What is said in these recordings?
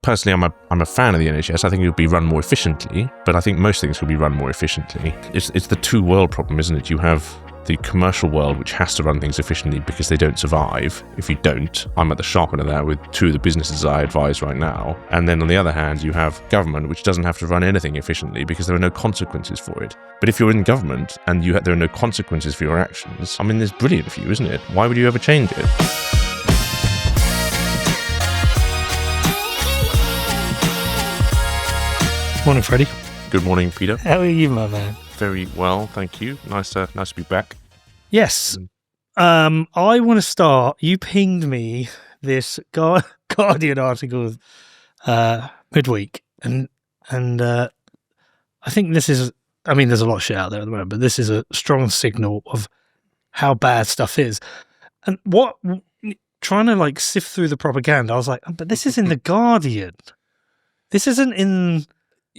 personally, I'm a fan of the NHS. I think it would be run more efficiently, but I think most things could be run more efficiently. It's the two-world problem, isn't it? You have the commercial world, which has to run things efficiently because they don't survive if you don't. I'm at the sharp end of that with two of the businesses I advise right now. And then on the other hand, you have government, which doesn't have to run anything efficiently because there are no consequences for it. But if you're in government and there are no consequences for your actions, I mean, it's brilliant for you, isn't it? Why would you ever change it? Morning, Freddie. Good morning, Peter. How are you, my man? Very well, thank you. Nice to be back. Yes. I want to start. You pinged me this Guardian article midweek, and I think this is. I mean, there's a lot of shit out there at the moment, but this is a strong signal of how bad stuff is. And trying to like sift through the propaganda, I was like, but this is in the Guardian. This isn't in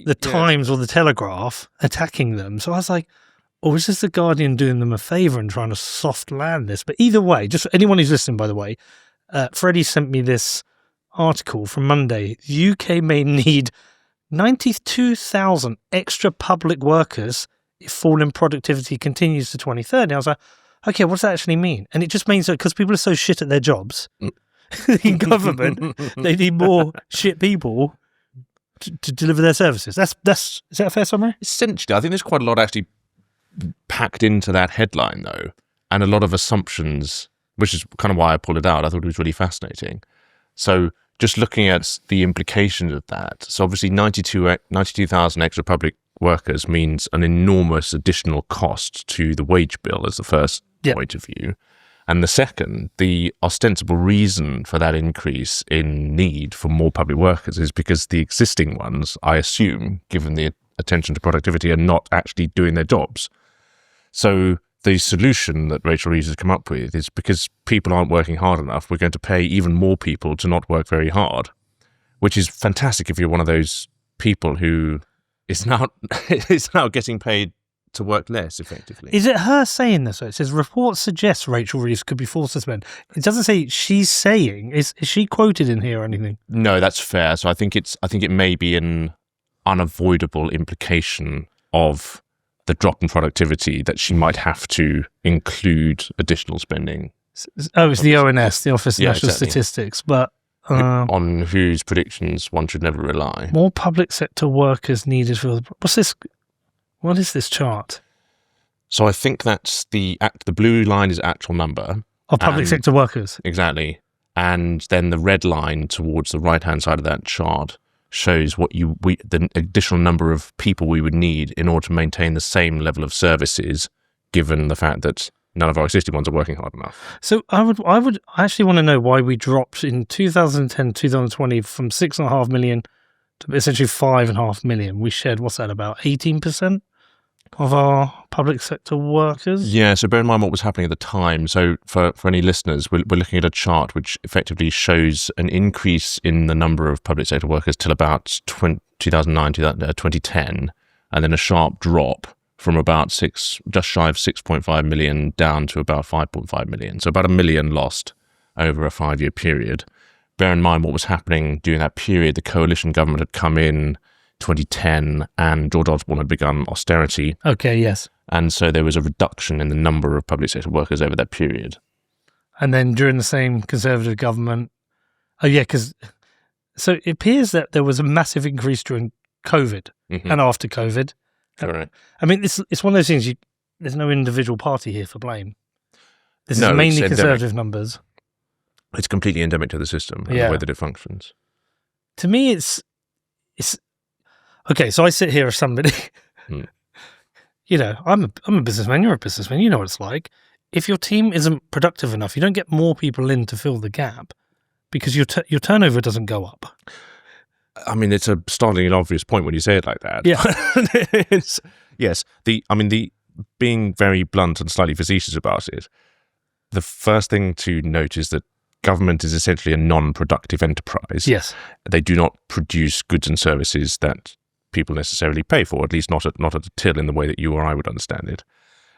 the Times or the Telegraph attacking them. So I was like, is this the Guardian doing them a favour and trying to soft land this? But either way, just for anyone who's listening, by the way, Freddie sent me this article from Monday. The UK may need 92,000 extra public workers if fall in productivity continues to 2030. And I was like, okay, what does that actually mean? And it just means that because people are so shit at their jobs in government, they need more shit people to deliver their services. Is that a fair summary? Essentially, I think there's quite a lot actually packed into that headline, though, and a lot of assumptions, which is kind of why I pulled it out. I thought it was really fascinating. So just looking at the implications of that, so obviously 92,000 extra public workers means an enormous additional cost to the wage bill as the first point of view. And the second, the ostensible reason for that increase in need for more public workers is because the existing ones, I assume, given the attention to productivity, are not actually doing their jobs. So the solution that Rachel Reeves has come up with is because people aren't working hard enough, we're going to pay even more people to not work very hard, which is fantastic if you're one of those people who is now getting paid to work less effectively. Is it her saying this? It says reports suggest Rachel Reeves could be forced to suspend. It doesn't say she's saying. Is she quoted in here or anything? No, that's fair. So I think it may be an unavoidable implication of the drop in productivity that she might have to include additional spending. Oh, it's the ONS, the Office of National exactly. Statistics, but on whose predictions one should never rely. More public sector workers needed for what's this? What is this chart? So I think that's the blue line is actual number of public sector workers. Exactly. And then the red line towards the right-hand side of that chart shows the additional number of people we would need in order to maintain the same level of services, given the fact that none of our existing ones are working hard enough. So I actually want to know why we dropped in 2010, 2020 from 6.5 million to essentially 5.5 million. We shared, what's that, about 18% of our public sector workers? Yeah, so bear in mind what was happening at the time. So for any listeners, we're looking at a chart which effectively shows an increase in the number of public sector workers till about 2009 to 2010, and then a sharp drop from about just shy of 6.5 million down to about 5.5 million. So about 1 million lost over a 5-year period. Bear in mind what was happening during that period. The coalition government had come in 2010 and George Osborne had begun austerity. Okay, yes. And so there was a reduction in the number of public sector workers over that period. And then during the same Conservative government, so it appears that there was a massive increase during COVID and after COVID. Correct. I mean, it's one of those things, there's no individual party here for blame. This is mainly Conservative numbers. It's completely endemic to the system and the way that it functions. To me, it's okay. So I sit here as somebody, I'm a businessman. You're a businessman. You know what it's like. If your team isn't productive enough, you don't get more people in to fill the gap because your turnover doesn't go up. I mean, it's a startlingly obvious point when you say it like that. Yeah. Being very blunt and slightly facetious about it, the first thing to note is that government is essentially a non-productive enterprise. Yes. They do not produce goods and services that people necessarily pay for, at least not at a till in the way that you or I would understand it.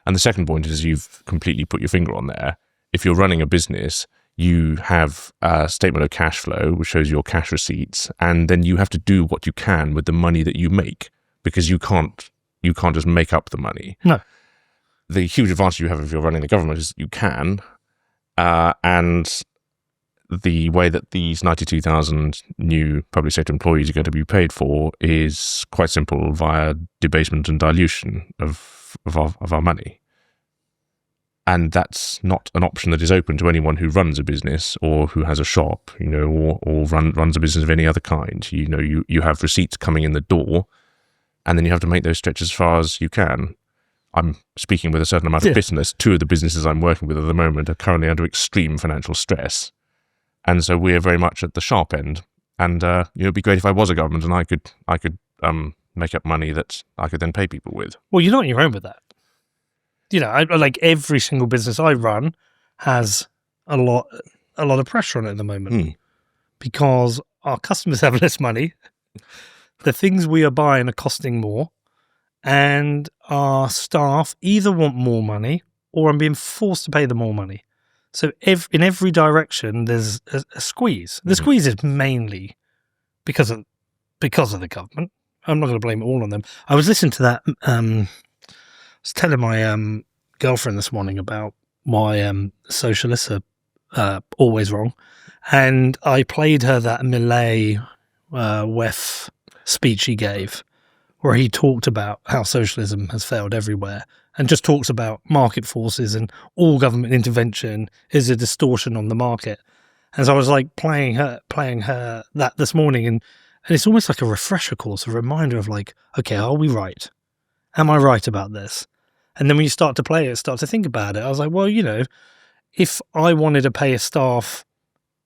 And the second point is you've completely put your finger on there. If you're running a business, you have a statement of cash flow, which shows your cash receipts, and then you have to do what you can with the money that you make, because you can't just make up the money. No. The huge advantage you have if you're running the government is that you can, and the way that these 92,000 new public sector employees are going to be paid for is quite simple, via debasement and dilution of our money. And that's not an option that is open to anyone who runs a business or who has a shop, or runs a business of any other kind. You have receipts coming in the door, and then you have to make those stretch as far as you can. I'm speaking with a certain amount of business. Two of the businesses I'm working with at the moment are currently under extreme financial stress. And so we're very much at the sharp end. And it'd be great if I was a government and I could make up money that I could then pay people with. Well, you're not on your own with that. Like every single business I run has a lot of pressure on it at the moment because our customers have less money. The things we are buying are costing more, and our staff either want more money or I'm being forced to pay them more money. So in every direction, there's a squeeze. The squeeze is mainly because of the government. I'm not going to blame it all on them. I was listening to that. I was telling my girlfriend this morning about why socialists are always wrong, and I played her that Millet WEF speech he gave, where he talked about how socialism has failed everywhere, and just talks about market forces and all government intervention is a distortion on the market. And so I was like playing her that this morning, and it's almost like a refresher course, a reminder of like, okay, are we right? Am I right about this? And then when you start to play it, start to think about it, I was like, well, if I wanted to pay a staff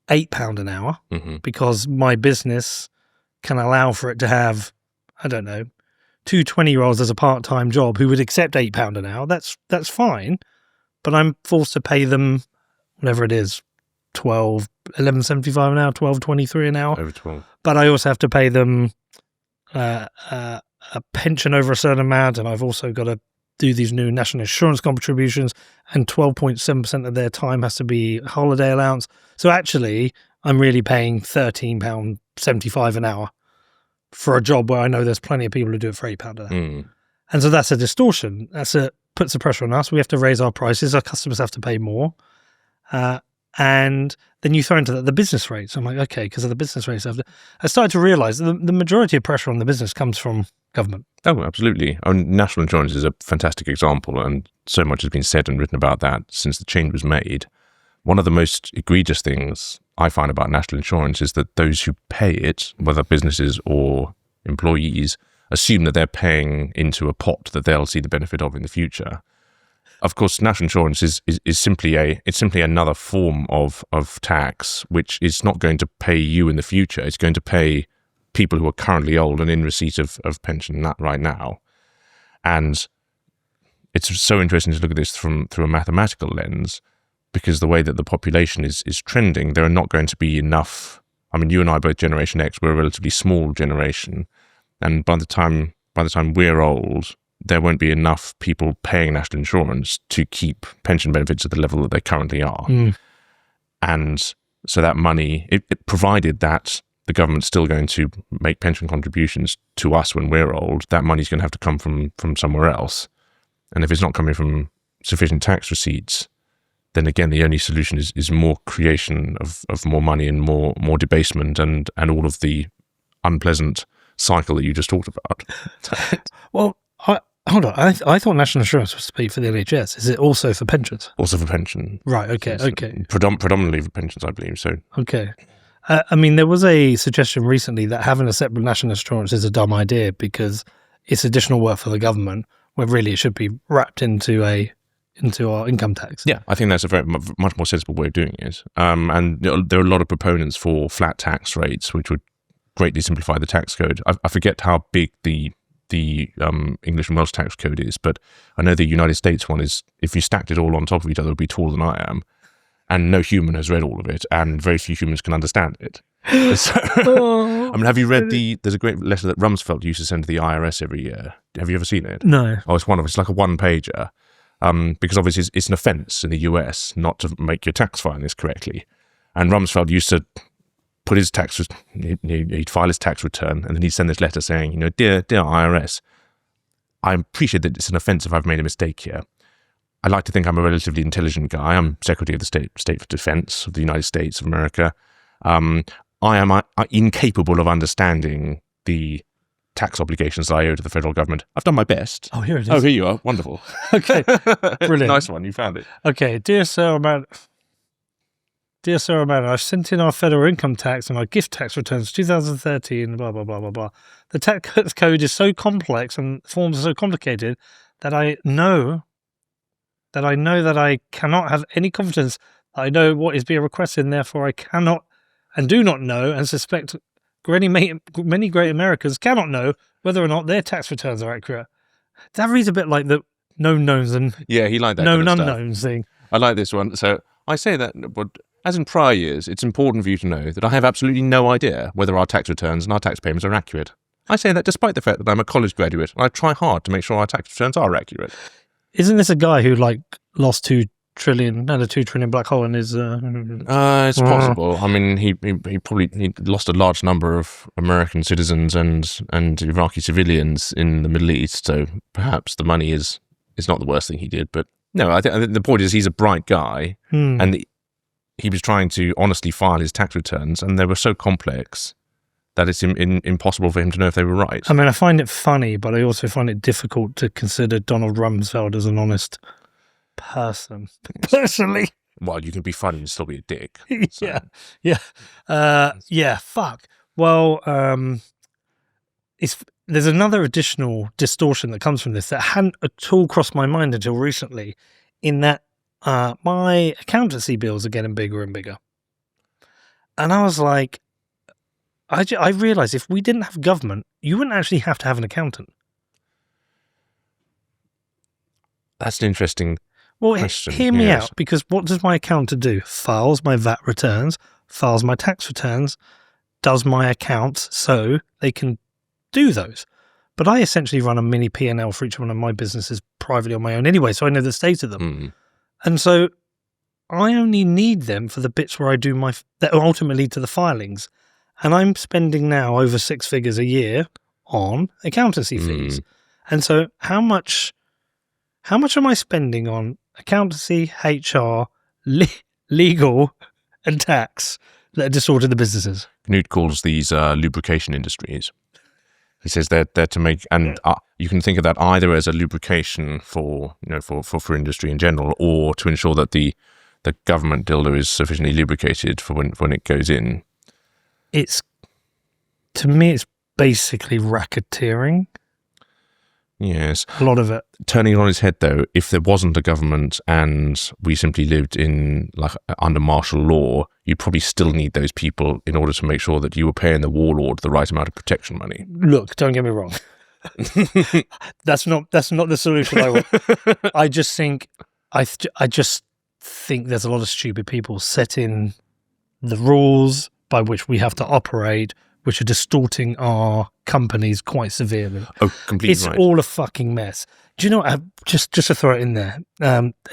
£8 an hour because my business can allow for it to have, I don't know, 2 20-year-olds as a part-time job who would accept £8 an hour, that's fine. But I'm forced to pay them whatever it is, $11.75 an hour, $12.23 an hour. Over 12. But I also have to pay them a pension over a certain amount, and I've also got to do these new national insurance contributions, and 12.7% of their time has to be holiday allowance. So actually, I'm really paying £13.75 an hour for a job where I know there's plenty of people who do it for £8 an hour. And so that's a distortion. Puts the pressure on us. We have to raise our prices. Our customers have to pay more. And then you throw into that the business rates. I'm like, okay, because of the business rates, I started to realize the majority of pressure on the business comes from government. Oh, absolutely. National insurance is a fantastic example, and so much has been said and written about that since the change was made. One of the most egregious things I find about national insurance is that those who pay it, whether businesses or employees, assume that they're paying into a pot that they'll see the benefit of in the future. Of course, national insurance is simply another form of tax, which is not going to pay you in the future. It's going to pay people who are currently old and in receipt of pension right now. And it's so interesting to look at this through a mathematical lens, because the way that the population is trending, there are not going to be enough. I mean, you and I, both Generation X, we're a relatively small generation, and by the time we're old, there won't be enough people paying national insurance to keep pension benefits at the level that they currently are. And so that money, it provided that the government's still going to make pension contributions to us when we're old, that money's going to have to come from somewhere else. And if it's not coming from sufficient tax receipts, then again, the only solution is more creation of more money and more debasement and all of the unpleasant cycle that you just talked about. Well, hold on. I thought national insurance was to pay for the NHS. Is it also for pensions? Also for pension. Right, okay. Predominantly for pensions, I believe, so. Okay. I mean, there was a suggestion recently that having a separate national insurance is a dumb idea because it's additional work for the government, where really it should be wrapped into our income tax. Yeah, I think that's a much more sensible way of doing it. And there are a lot of proponents for flat tax rates, which would greatly simplify the tax code. I forget how big the English and Welsh tax code is, but I know the United States one is, if you stacked it all on top of each other, it would be taller than I am. And no human has read all of it, and very few humans can understand it. So, I mean, have you read there's a great letter that Rumsfeld used to send to the IRS every year. Have you ever seen it? No. Oh, it's wonderful. It's like a one-pager. Because obviously it's an offence in the US not to make your tax filings correctly. And Rumsfeld used to put his he'd file his tax return, and then he'd send this letter saying, dear IRS, I appreciate that it's an offence if I've made a mistake here. I like to think I'm a relatively intelligent guy. I'm Secretary of the State for Defense of the United States of America. I am incapable of understanding the tax obligations that I owe to the federal government. I've done my best. Oh, here it is. Oh, here you are. Wonderful. Okay, brilliant. Nice one. You found it. Okay, dear Sarah Mann, I've sent in our federal income tax and our gift tax returns 2013, blah, blah, blah, blah, blah. The tax code is so complex and forms are so complicated that I know that I cannot have any confidence that I know what is being requested, and therefore I cannot and do not know and suspect many great Americans cannot know whether or not their tax returns are accurate. That reads a bit like the known knowns and he liked that known kind of unknowns thing. I like this one. So I say that, but as in prior years, it's important for you to know that I have absolutely no idea whether our tax returns and our tax payments are accurate. I say that despite the fact that I'm a college graduate and I try hard to make sure our tax returns are accurate. Isn't this a guy who lost 2 trillion black hole in his? It's possible. I mean, he lost a large number of American citizens and Iraqi civilians in the Middle East. So perhaps the money is not the worst thing he did. But no, I think the point is he's a bright guy, and he was trying to honestly file his tax returns, and they were so complex that it's impossible for him to know if they were right. I mean, I find it funny, but I also find it difficult to consider Donald Rumsfeld as an honest person, personally. Well, you can be funny and still be a dick. So. Yeah. Fuck. Well, there's another additional distortion that comes from this that hadn't at all crossed my mind until recently, in that my accountancy bills are getting bigger and bigger. And I was like, I realised if we didn't have government, you wouldn't actually have to have an accountant. That's an interesting question. Hear me out, because what does my accountant do? Files my VAT returns, files my tax returns, does my accounts so they can do those. But I essentially run a mini P&L for each one of my businesses privately on my own anyway, so I know the state of them. And so I only need them for the bits where I do that ultimately lead to the filings. And I'm spending now over 6 figures a year on accountancy fees. And so how much am I spending on accountancy, HR, legal and tax that are distorted the businesses? Knut calls these lubrication industries. He says they're to make, and you can think of that either as a lubrication for industry in general, or to ensure that the government dildo is sufficiently lubricated for when it goes in. To me, it's basically racketeering. Yes. A lot of it. Turning it on its head, though, if there wasn't a government and we simply lived in under martial law, you'd probably still need those people in order to make sure that you were paying the warlord the right amount of protection money. Look, don't get me wrong. That's not the solution I want. I just think there's a lot of stupid people setting the rules by which we have to operate, which are distorting our companies quite severely. Oh, completely it's right. all a fucking mess. Do you know what? Just to throw it in there,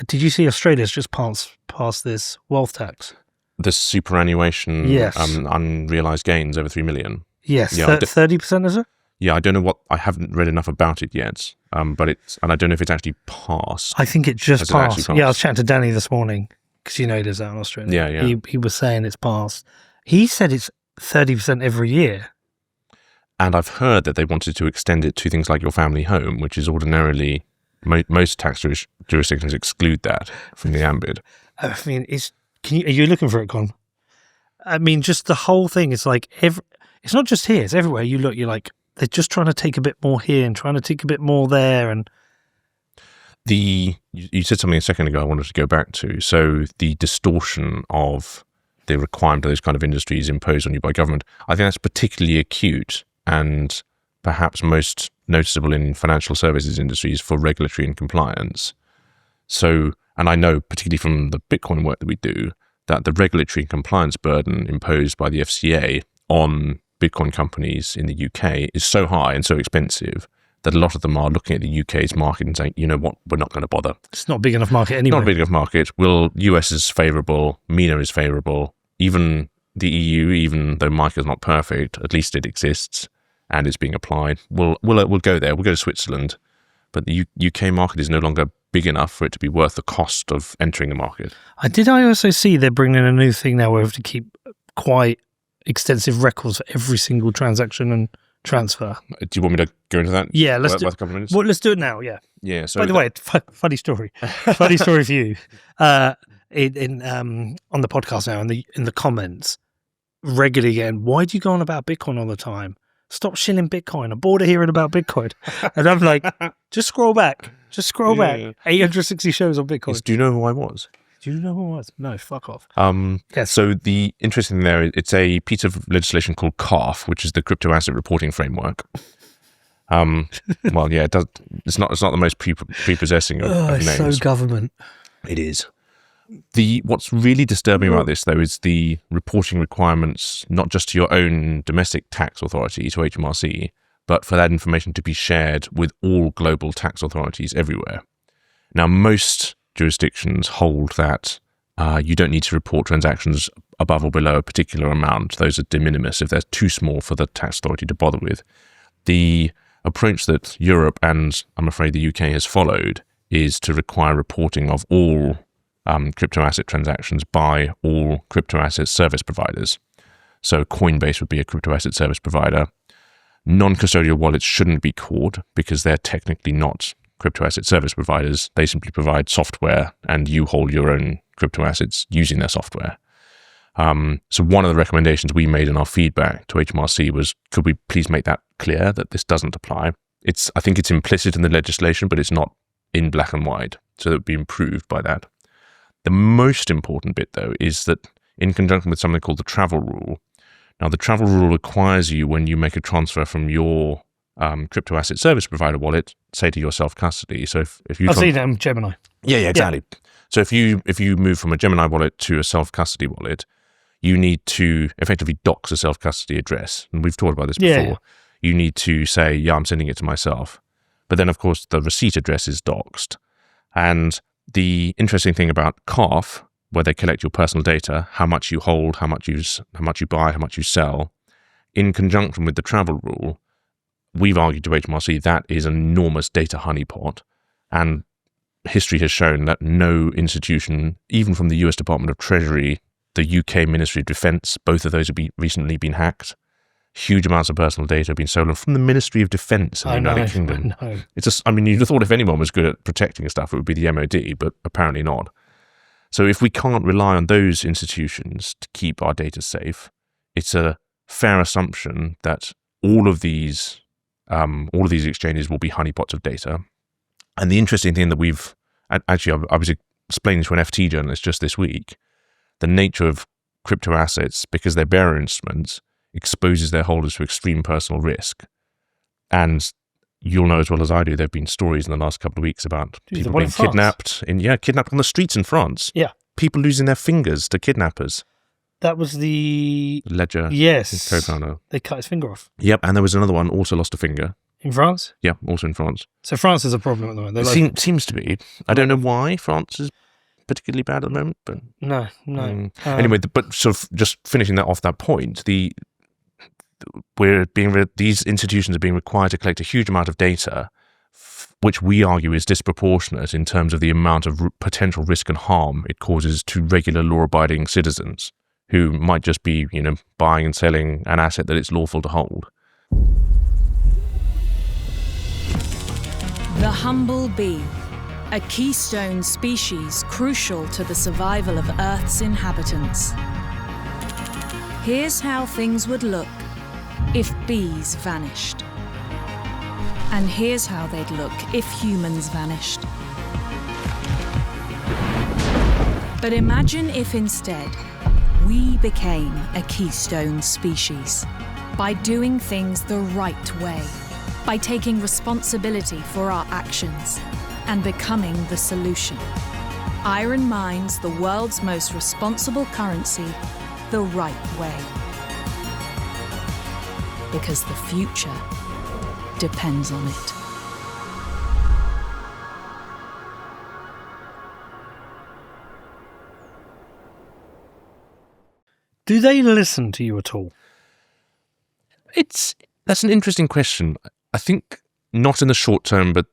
did you see Australia's just passed this wealth tax? The superannuation, yes. Unrealised gains over 3 million. Yes, yeah, 30%, is it? Yeah, I don't know I haven't read enough about it yet, but I don't know if it's actually passed. I think it just passed. Passed? Yeah, I was chatting to Danny this morning, because he lives out in Australia. Yeah. He was saying it's passed. He said it's 30% every year. And I've heard that they wanted to extend it to things like your family home, which is ordinarily, most tax jurisdictions exclude that from the ambit. I mean, are you looking for it, Con? I mean, just the whole thing is like, it's not just here, it's everywhere. You look, you're like, they're just trying to take a bit more here and trying to take a bit more there. And you said something a second ago I wanted to go back to. So the distortion of the requirement of those kind of industries imposed on you by government, I think that's particularly acute and perhaps most noticeable in financial services industries for regulatory and compliance. So, and I know particularly from the Bitcoin work that we do, that the regulatory and compliance burden imposed by the FCA on Bitcoin companies in the UK is so high and so expensive that a lot of them are looking at the UK's market and saying, you know what, we're not going to bother. It's not a big enough market anyway. Not a big enough market. US is favourable, MENA is favourable, even the EU, even though MiCA is not perfect, at least it exists and it's being applied. We'll go there. We'll go to Switzerland, but the UK market is no longer big enough for it to be worth the cost of entering the market. I also see they're bringing a new thing now where we have to keep quite extensive records for every single transaction and transfer. Do you want me to go into that? Yeah, let's do. A couple of minutes? Well, let's do it now. Yeah. Yeah. So by the way, funny story. Funny story for you. On the podcast now, in the comments, regularly again, why do you go on about Bitcoin all the time? Stop shilling Bitcoin. I'm bored of hearing about Bitcoin. And I'm like, just scroll back. Just scroll back. 860 shows on Bitcoin. Do you know who I was? Do you know who I was? No, fuck off. Yes. So the interesting thing there, it's a piece of legislation called CARF, which is the Crypto Asset Reporting Framework. Well, yeah, it's not the most prepossessing of names. It's so government. It is. What's really disturbing about this, though, is the reporting requirements, not just to your own domestic tax authority, to HMRC, but for that information to be shared with all global tax authorities everywhere. Now, most jurisdictions hold that you don't need to report transactions above or below a particular amount. Those are de minimis if they're too small for the tax authority to bother with. The approach that Europe and I'm afraid the UK has followed is to require reporting of all crypto asset transactions by all crypto asset service providers. So Coinbase would be a crypto asset service provider. Non-custodial wallets shouldn't be caught because they're technically not crypto asset service providers. They simply provide software and you hold your own crypto assets using their software. So one of the recommendations we made in our feedback to HMRC was, could we please make that clear that this doesn't apply? I think it's implicit in the legislation, but it's not in black and white. So that would be improved by that. The most important bit, though, is that in conjunction with something called the travel rule. Now, the travel rule requires you, when you make a transfer from your crypto asset service provider wallet, say to your self-custody. So if you... I've seen that in Gemini. Yeah, exactly. Yeah. So if you move from a Gemini wallet to a self-custody wallet, you need to effectively dox a self-custody address. And we've talked about this before. Yeah. You need to say, yeah, I'm sending it to myself. But then, of course, the receipt address is doxed. And the interesting thing about CARF, where they collect your personal data, how much you hold, how much you buy, how much you sell, in conjunction with the travel rule, we've argued to HMRC that is an enormous data honeypot. And history has shown that no institution, even from the US Department of Treasury, the UK Ministry of Defence, both of those have recently been hacked. Huge amounts of personal data have been stolen from the Ministry of Defence in the United Kingdom. I mean, you'd have thought if anyone was good at protecting stuff, it would be the MOD, but apparently not. So if we can't rely on those institutions to keep our data safe, it's a fair assumption that all of these exchanges will be honeypots of data. And the interesting thing that I was explaining to an FT journalist just this week, the nature of crypto assets, because they're bearer instruments, exposes their holders to extreme personal risk. And you'll know as well as I do, there have been stories in the last couple of weeks about people being kidnapped on the streets in France. Yeah. People losing their fingers to kidnappers. That was the... Ledger. Yes. Co-founder. They cut his finger off. Yep, and there was another one, also lost a finger. In France? Yeah, also in France. So France is a problem at the moment. Seems to be. I don't know why France is particularly bad at the moment, but... No. Anyway, but sort of just finishing that off that point, these institutions are being required to collect a huge amount of data, which we argue is disproportionate in terms of the amount of potential risk and harm it causes to regular law-abiding citizens who might just be, buying and selling an asset that it's lawful to hold. The humble bee, a keystone species crucial to the survival of Earth's inhabitants. Here's how things would look if bees vanished. And here's how they'd look if humans vanished. But imagine if instead we became a keystone species by doing things the right way, by taking responsibility for our actions and becoming the solution. Iron mines the world's most responsible currency the right way. Because the future depends on it. Do they listen to you at all? That's an interesting question. I think not in the short term, but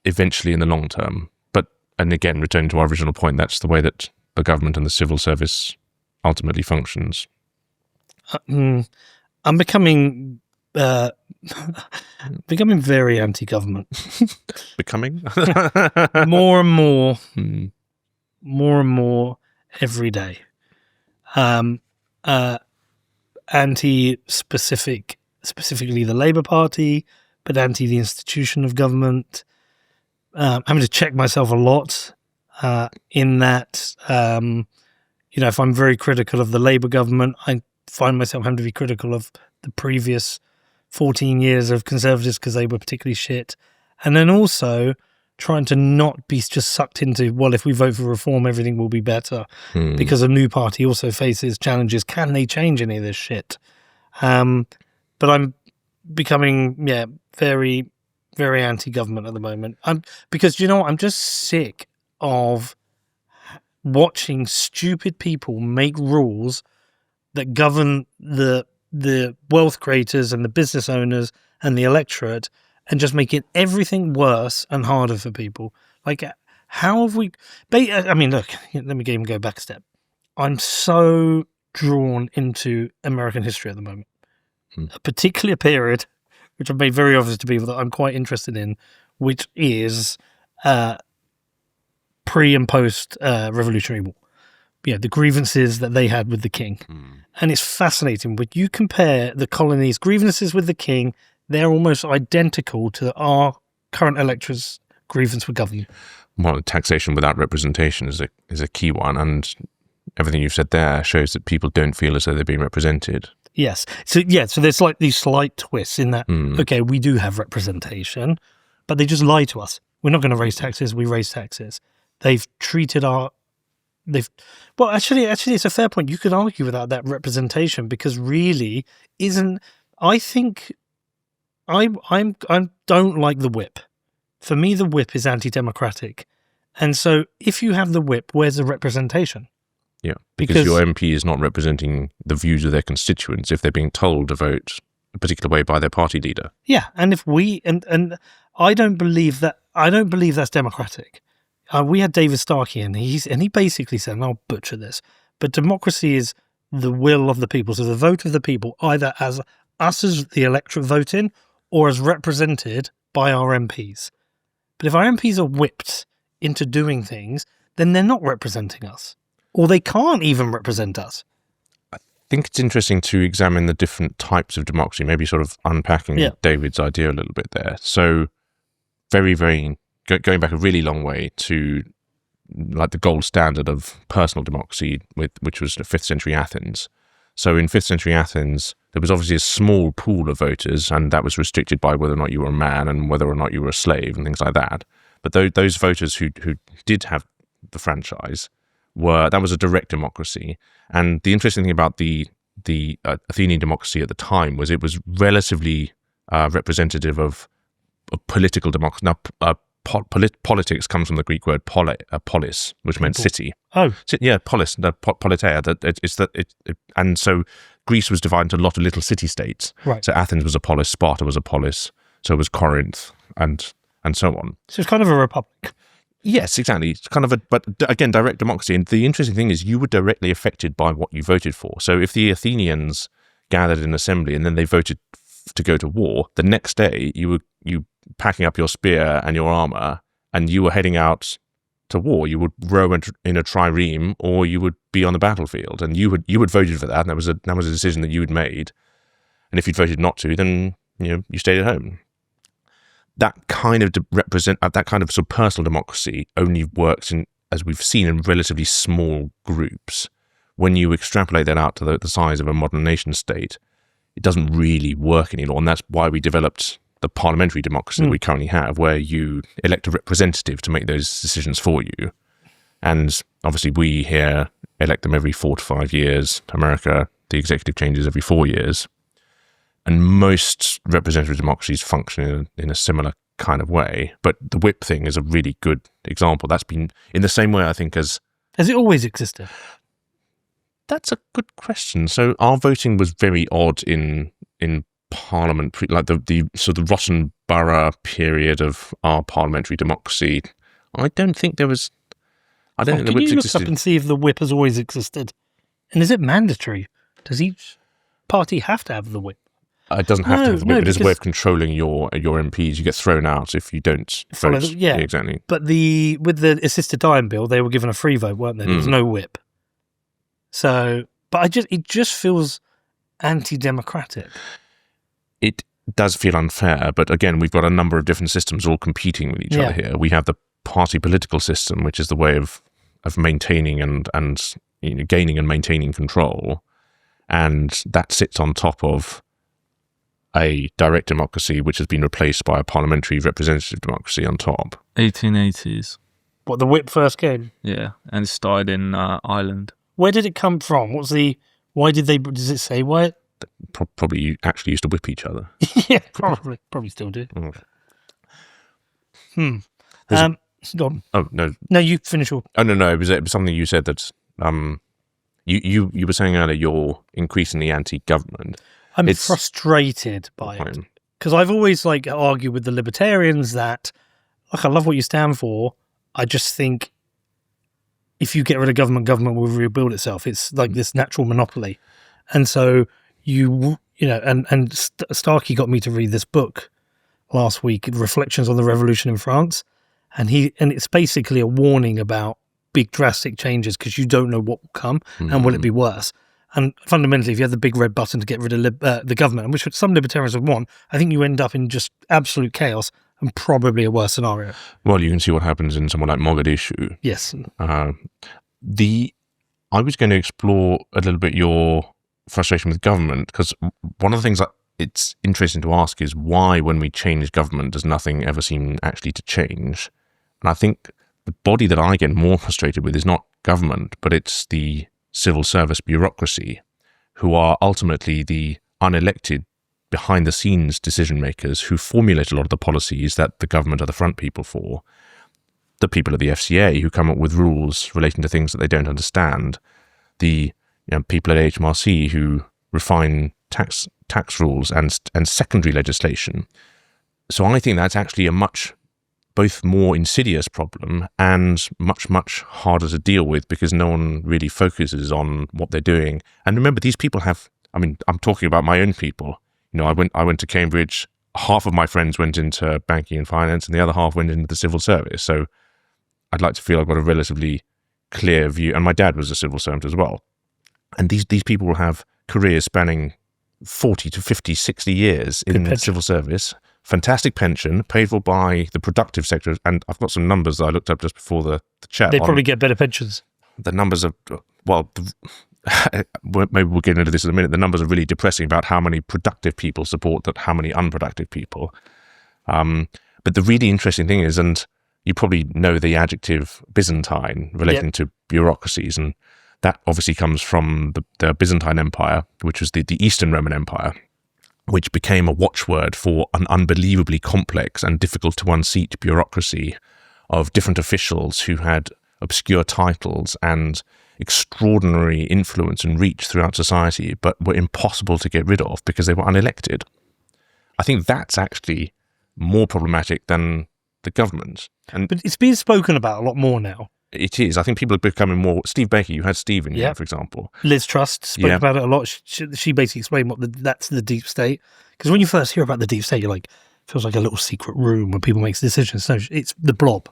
eventually in the long term. And again, returning to our original point, that's the way that the government and the civil service ultimately functions. I'm becoming very anti-government. Becoming? more and more. More and more every day. Specifically the Labour Party, but anti the institution of government. Having to check myself a lot in that, if I'm very critical of the Labour government, I find myself having to be critical of the previous 14 years of Conservatives because they were particularly shit. And then also trying to not be just sucked into, well, if we vote for reform, everything will be better. Because a new party also faces challenges. Can they change any of this shit? But I'm becoming, very, very anti-government at the moment. Because, I'm just sick of watching stupid people make rules that govern the wealth creators and the business owners and the electorate, and just making everything worse and harder for people. Like, how have we... I mean, look, let me even go back a step. I'm so drawn into American history at the moment. A particular period, which I've made very obvious to people that I'm quite interested in, which is pre- and post-Revolutionary War. The grievances that they had with the king. And it's fascinating. When you compare the colonies' grievances with the king, they're almost identical to our current electorate's grievance with government. Well, taxation without representation is a key one, and everything you've said there shows that people don't feel as though they're being represented. Yes. So there's like these slight twists in that, okay, we do have representation, but they just lie to us. We're not going to raise taxes, we raise taxes. They've treated well, actually, it's a fair point. You could argue without that representation, because really I think I don't like the whip. For me, the whip is anti-democratic. And so if you have the whip, where's the representation? Yeah, because your MP is not representing the views of their constituents if they're being told to vote a particular way by their party leader. Yeah, and if we and I don't believe that's democratic. We had David Starkey, and he basically said, and I'll butcher this, but democracy is the will of the people, so the vote of the people, either as us as the electorate vote in, or as represented by our MPs. But if our MPs are whipped into doing things, then they're not representing us. Or they can't even represent us. I think it's interesting to examine the different types of democracy, maybe sort of unpacking David's idea a little bit there. So very, very, going back a really long way to like the gold standard of personal democracy, which was 5th century Athens. So in 5th century Athens, there was obviously a small pool of voters, and that was restricted by whether or not you were a man and whether or not you were a slave and things like that. But those voters who did have the franchise, that was a direct democracy. And the interesting thing about the Athenian democracy at the time was it was relatively representative of political democracy. Now, politics comes from the Greek word polis, which meant city. Oh, yeah, polis, politeia. And so Greece was divided into a lot of little city-states. Right. So Athens was a polis, Sparta was a polis, so was Corinth, and so on. So it's kind of a republic. Yes, exactly. It's kind of but again, direct democracy. And the interesting thing is you were directly affected by what you voted for. So if the Athenians gathered in assembly and then they voted to go to war, the next day you packing up your spear and your armor and you were heading out to war. You would row in a trireme, or you would be on the battlefield, and you had voted for that, and that was a decision that you had made. And if you'd voted not to, then you stayed at home. That kind of that kind of personal democracy only works as we've seen, in relatively small groups. When you extrapolate that out to the size of a modern nation state, it doesn't really work anymore, and that's why we developed the parliamentary democracy that we currently have, where you elect a representative to make those decisions for you. And obviously we here elect them every 4 to 5 years. America, the executive changes every 4 years. And most representative democracies function in a similar kind of way. But the whip thing is a really good example. That's been in the same way, I think, as... Has it always existed? That's a good question. So our voting was very odd in Parliament, like the sort of rotten borough period of our parliamentary democracy. I don't think there was. I don't think the Can whips you look existed. up and see if the whip has always existed? And is it mandatory? Does each party have to have the whip? It doesn't have to have the whip, No, but it's a way because- of controlling your MPs. You get thrown out if you don't Follow vote. the- yeah. Exactly. But with the assisted dying bill, they were given a free vote, weren't they? There was no whip. So, but it just feels anti-democratic. It does feel unfair, but again, we've got a number of different systems all competing with each other here. We have the party political system, which is the way of maintaining and gaining and maintaining control, and that sits on top of a direct democracy, which has been replaced by a parliamentary representative democracy on top. 1880s. What, the whip first came? Yeah, and it started in Ireland. Where did it come from? Why did they, does it say why? Probably you actually used to whip each other. Yeah, probably still do. Mm. Go on. Oh no! No, you finish your. Oh no! It was something you said that you were saying earlier. You're increasingly anti-government. I'm frustrated by it because I've always argued with the libertarians that, I love what you stand for. I just think if you get rid of government will rebuild itself. It's like this natural monopoly, and so and Starkey got me to read this book last week, Reflections on the Revolution in France, and it's basically a warning about big drastic changes because you don't know what will come and will it be worse. And fundamentally, if you have the big red button to get rid of the government, which some libertarians would want, I think you end up in just absolute chaos and probably a worse scenario. Well, you can see what happens in someone like Mogadishu. Yes. I was going to explore a little bit your frustration with government, because one of the things that it's interesting to ask is why, when we change government, does nothing ever seem actually to change? And I think the body that I get more frustrated with is not government, but it's the civil service bureaucracy, who are ultimately the unelected, behind-the-scenes decision-makers who formulate a lot of the policies that the government are the front people for. The people at the FCA who come up with rules relating to things that they don't understand. The people at HMRC who refine tax rules and secondary legislation. So I think that's actually a much both more insidious problem and much, much harder to deal with because no one really focuses on what they're doing. And remember, these people have, I'm talking about my own people. I went to Cambridge. Half of my friends went into banking and finance and the other half went into the civil service. So I'd like to feel I've got a relatively clear view. And my dad was a civil servant as well. And these people will have careers spanning 40 to 50, 60 years in the civil service. Fantastic pension, paid for by the productive sector. And I've got some numbers that I looked up just before the chat. They probably get better pensions. The numbers are, maybe we'll get into this in a minute. The numbers are really depressing about how many productive people support how many unproductive people. But the really interesting thing is, and you probably know the adjective Byzantine relating to bureaucracies, and that obviously comes from the Byzantine Empire, which was the Eastern Roman Empire, which became a watchword for an unbelievably complex and difficult to unseat bureaucracy of different officials who had obscure titles and extraordinary influence and reach throughout society, but were impossible to get rid of because they were unelected. I think that's actually more problematic than the government. But it's being spoken about a lot more now. It is. I think people are becoming more... Steve Baker, you had Steve in here, for example. Liz Truss spoke about it a lot. She basically explained that's the deep state. Because when you first hear about the deep state, you're like, it feels like a little secret room where people make decisions. No, it's the blob.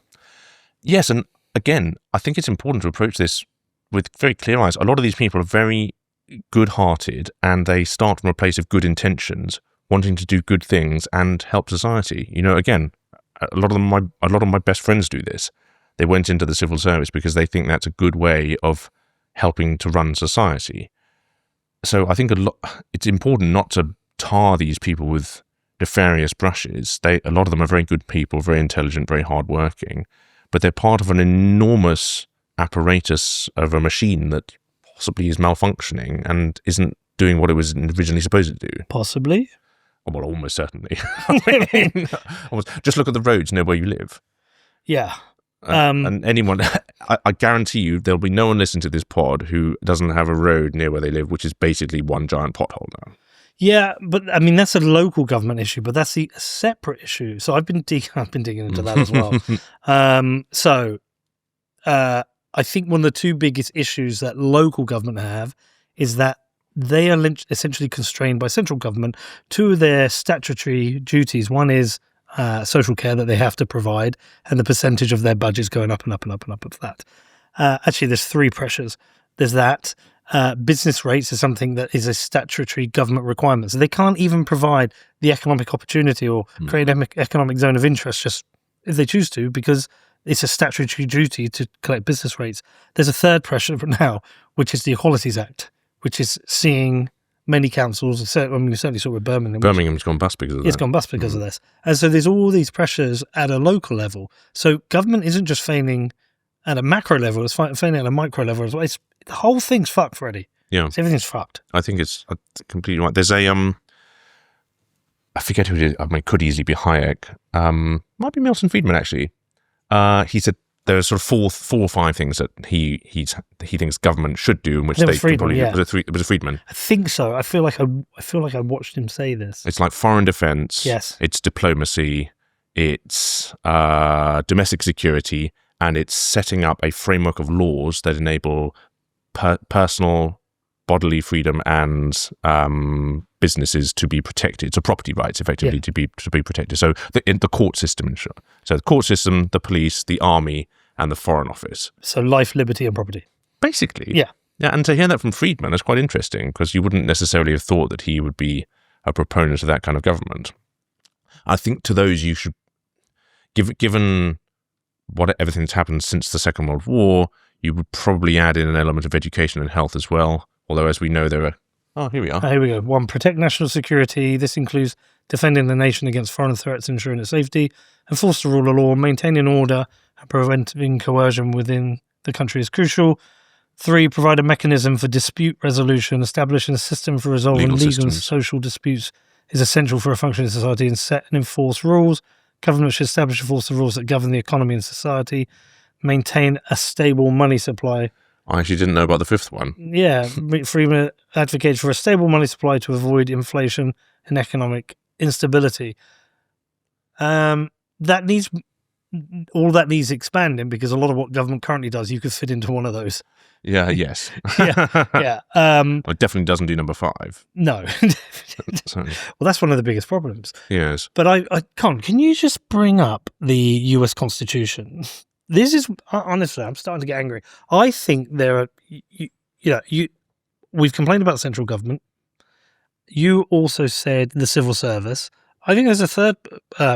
Yes, and again, I think it's important to approach this with very clear eyes. A lot of these people are very good-hearted and they start from a place of good intentions, wanting to do good things and help society. Again, a lot of my best friends do this. They went into the civil service because they think that's a good way of helping to run society. So I think it's important not to tar these people with nefarious brushes. A lot of them are very good people, very intelligent, very hardworking, but they're part of an enormous apparatus of a machine that possibly is malfunctioning and isn't doing what it was originally supposed to do. Possibly? Well, almost certainly. Just look at the roads near where you live. Yeah. And anyone, I guarantee you, there'll be no one listening to this pod who doesn't have a road near where they live, which is basically one giant pothole now. Yeah, but I mean that's a local government issue, but that's a separate issue. So I've been digging into that as well. I think one of the two biggest issues that local government have is that they are essentially constrained by central government to their statutory duties. One is social care that they have to provide, and the percentage of their budgets going up and up and up and up of that. Actually, there's three pressures. There's that. Business rates is something that is a statutory government requirement. So they can't even provide the economic opportunity or create an economic zone of interest just if they choose to, because it's a statutory duty to collect business rates. There's a third pressure now, which is the Equalities Act, which is seeing many councils, we certainly saw with Birmingham. Birmingham's gone bust because of that. It's gone bust because of this. And so there's all these pressures at a local level. So government isn't just failing at a macro level, it's failing at a micro level as well. The whole thing's fucked, Freddie. Yeah. Everything's fucked. I think it's completely right. There's a, I forget who it is. I mean, it could easily be Hayek. Might be Milton Friedman, actually. He said there are sort of four or five things that he thinks government should do, and which they could probably do. It was a Friedman. I think so. I feel like I watched him say this. It's like foreign defense. Yes. It's diplomacy. It's domestic security, and it's setting up a framework of laws that enable personal bodily freedom and businesses to be protected. So property rights, effectively, to be protected. So the court system, in short. So the court system, the police, the army, and the Foreign Office. So life, liberty, and property. Basically. Yeah. Yeah, and to hear that from Friedman is quite interesting, because you wouldn't necessarily have thought that he would be a proponent of that kind of government. I think to those you should, given everything that's happened since the Second World War, you would probably add in an element of education and health as well. Although, as we know, there are... Oh, here we are. Here we go. 1, protect national security. This includes defending the nation against foreign threats, ensuring its safety, enforce the rule of law, maintaining order, and preventing coercion within the country is crucial. 3, provide a mechanism for dispute resolution. Establishing a system for resolving legal and social disputes is essential for a functioning society, and set and enforce rules. Government should establish and enforce the rules that govern the economy and society. Maintain a stable money supply. I actually didn't know about the fifth one. Yeah, Freeman advocates for a stable money supply to avoid inflation and economic instability. All that needs expanding, because a lot of what government currently does, you could fit into one of those. Yeah, yes. Yeah. It definitely doesn't do number 5. No. Well, that's one of the biggest problems. Yes. But I can't. Can you just bring up the US Constitution? This is, honestly, I'm starting to get angry. I think there are, we've complained about central government. You also said the civil service. I think there's a third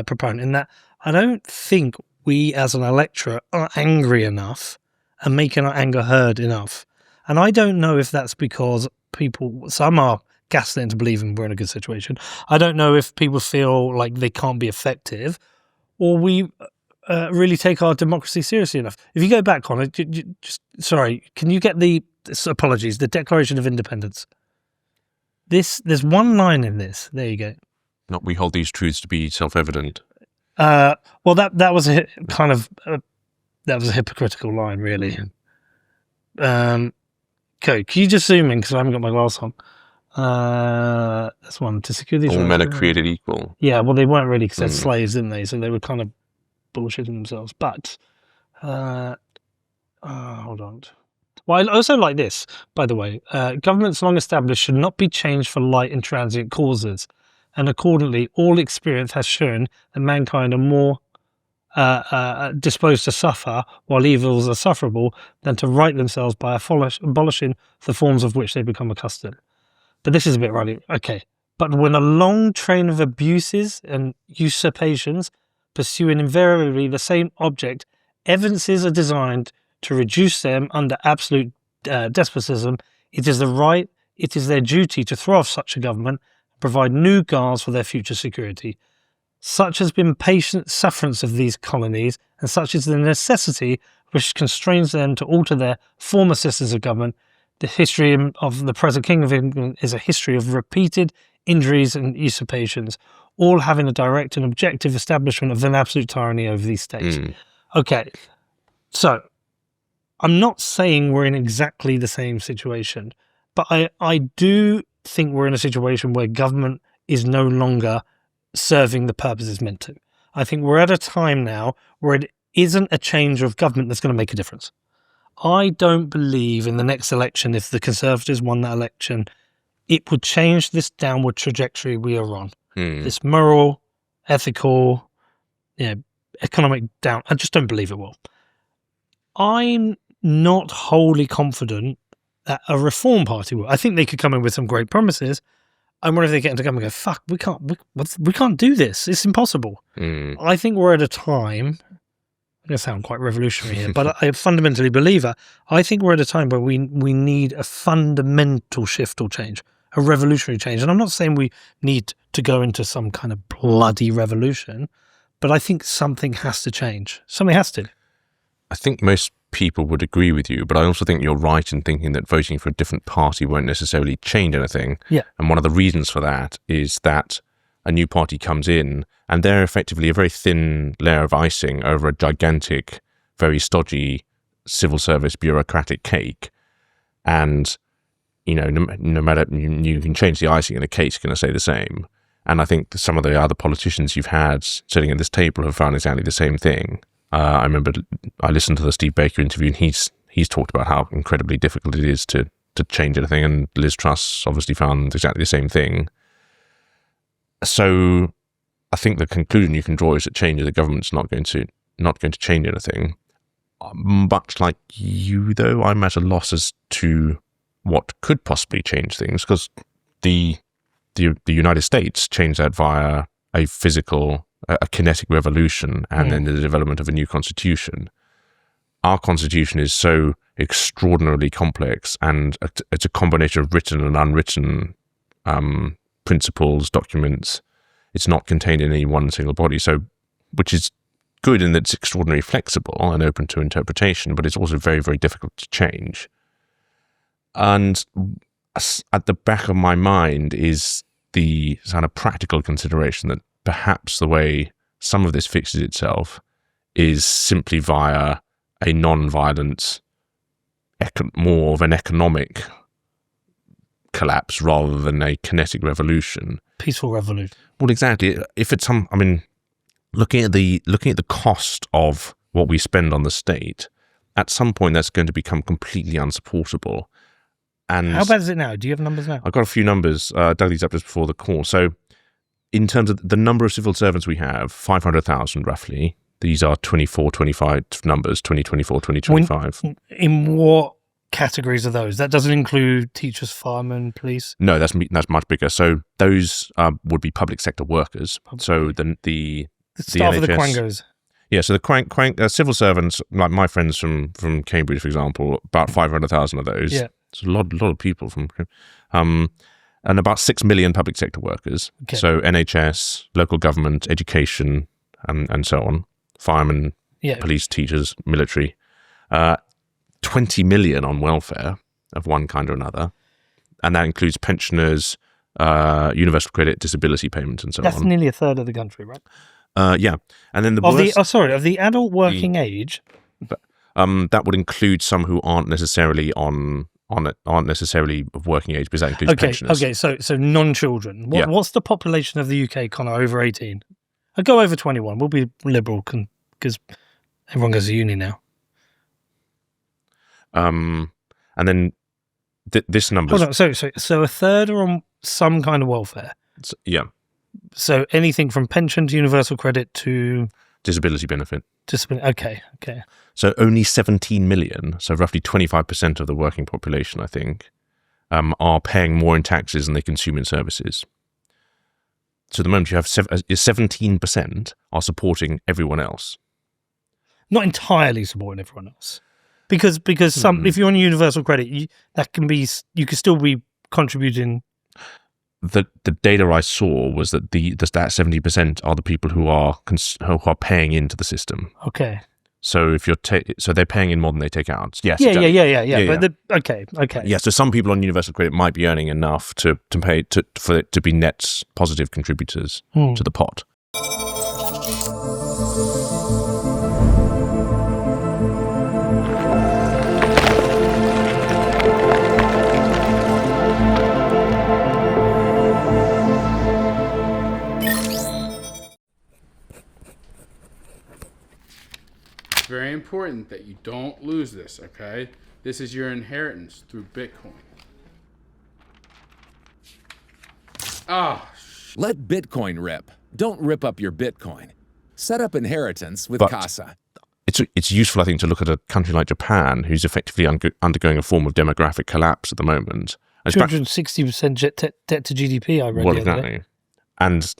proponent in that. I don't think we as an electorate are angry enough and making our anger heard enough. And I don't know if that's because some are gaslit into believing we're in a good situation. I don't know if people feel like they can't be effective, or we really take our democracy seriously enough. If you go back on it, can you get the Declaration of Independence? There's one line in this. There you go. Not we hold these truths to be self-evident. Well, that was a hypocritical line, really. Okay, can you just zoom in, because I haven't got my glass on. That's one, to secure these. All men are created equal. Yeah, well, they weren't really, because they're slaves, didn't they? So they were kind of bullshitting themselves. But hold on. Well, I also like this, by the way. Governments long established should not be changed for light and transient causes, and accordingly, all experience has shown that mankind are more disposed to suffer while evils are sufferable than to right themselves by abolishing the forms of which they become accustomed. But this is a bit running. Okay. But when a long train of abuses and usurpations pursuing invariably the same object, evidences are designed to reduce them under absolute despotism, it is their duty to throw off such a government and provide new guards for their future security. Such has been patient sufferance of these colonies, and such is the necessity which constrains them to alter their former systems of government. The history of the present King of England is a history of repeated injuries and usurpations, all having a direct and objective establishment of an absolute tyranny over these states. Okay, So, I'm not saying we're in exactly the same situation, but I do think we're in a situation where government is no longer serving the purpose it's meant to. I think we're at a time now where it isn't a change of government that's going to make a difference. I don't believe in the next election, if the Conservatives won that election, it would change this downward trajectory we are on. This moral, ethical, economic down. I just don't believe it will. I'm not wholly confident that a reform party will. I think they could come in with some great promises. I wonder if they get into government and go, fuck, we can't do this. It's impossible. I think we're at a time, I'm going to sound quite revolutionary here, but I fundamentally believe it. I think we're at a time where we need a fundamental shift or change, a revolutionary change. And I'm not saying we need to go into some kind of bloody revolution, but I think something has to change. Something has to. I think most people would agree with you, but I also think you're right in thinking that voting for a different party won't necessarily change anything. Yeah. And one of the reasons for that is that a new party comes in and they're effectively a very thin layer of icing over a gigantic, very stodgy civil service bureaucratic cake. And, no matter, you can change the icing and the cake's going to stay the same. And I think some of the other politicians you've had sitting at this table have found exactly the same thing. I remember I listened to the Steve Baker interview, and he's talked about how incredibly difficult it is to change anything, and Liz Truss obviously found exactly the same thing. So I think the conclusion you can draw is that change of the government's not going to change anything. Much like you, though, I'm at a loss as to what could possibly change things, because the United States changed that via a kinetic revolution and then the development of a new constitution. Our constitution is so extraordinarily complex, and it's a combination of written and unwritten principles, documents. It's not contained in any one single body, so which is good in that it's extraordinarily flexible and open to interpretation, but it's also very, very difficult to change. And at the back of my mind is the kind of practical consideration that perhaps the way some of this fixes itself is simply via a non-violent, more of an economic collapse rather than a kinetic revolution. Peaceful revolution. Well, exactly. If it's looking at the cost of what we spend on the state, at some point that's going to become completely unsupportable. And how bad is it now? Do you have numbers now? I've got a few numbers. I dug these up just before the call. So in terms of the number of civil servants we have, 500,000 roughly. These are 25 numbers, 2024, 2025. In what categories are those? That doesn't include teachers, firemen, police? No, that's much bigger. So those would be public sector workers. So the staff of the NHS, Quangos. Yeah, so the civil servants, like my friends from Cambridge, for example, about 500,000 of those. Yeah. It's a lot of people from, and about 6 million public sector workers. Okay. So NHS, local government, education, and so on. Firemen, police, teachers, military. 20 million on welfare of one kind or another. And that includes pensioners, universal credit, disability payments, and so on. That's nearly a third of the country, right? Yeah. And then of the adult working age. That would include some who aren't necessarily aren't necessarily of working age, because that includes pensioners. Okay, so non-children. What's the population of the UK, Connor, over 18? I'll go over 21. We'll be liberal because everyone goes to uni now. And then this number. Hold on. So a third are on some kind of welfare. Yeah. So anything from pension to universal credit to disability benefit. Okay. So only 17 million, so roughly 25% of the working population, I think, are paying more in taxes than they consume in services. So at the moment you have 17% are supporting everyone else. Not entirely supporting everyone else. Because some, if you're on universal credit, you could still be contributing. The data I saw was that that 70% are the people who are paying into the system. Okay. So if you're so they're paying in more than they take out. Yes. Yeah. Okay. Yeah. So some people on universal credit might be earning enough to pay for it to be net positive contributors to the pot. very important that you don't lose this, okay? This is your inheritance through Bitcoin. Let Bitcoin rip. Don't rip up your Bitcoin. Set up inheritance with But- Casa. It's useful, I think, to look at a country like Japan, who's effectively undergoing a form of demographic collapse at the moment. And it's back- 260% debt to GDP, I read Well, the other day. exactly. And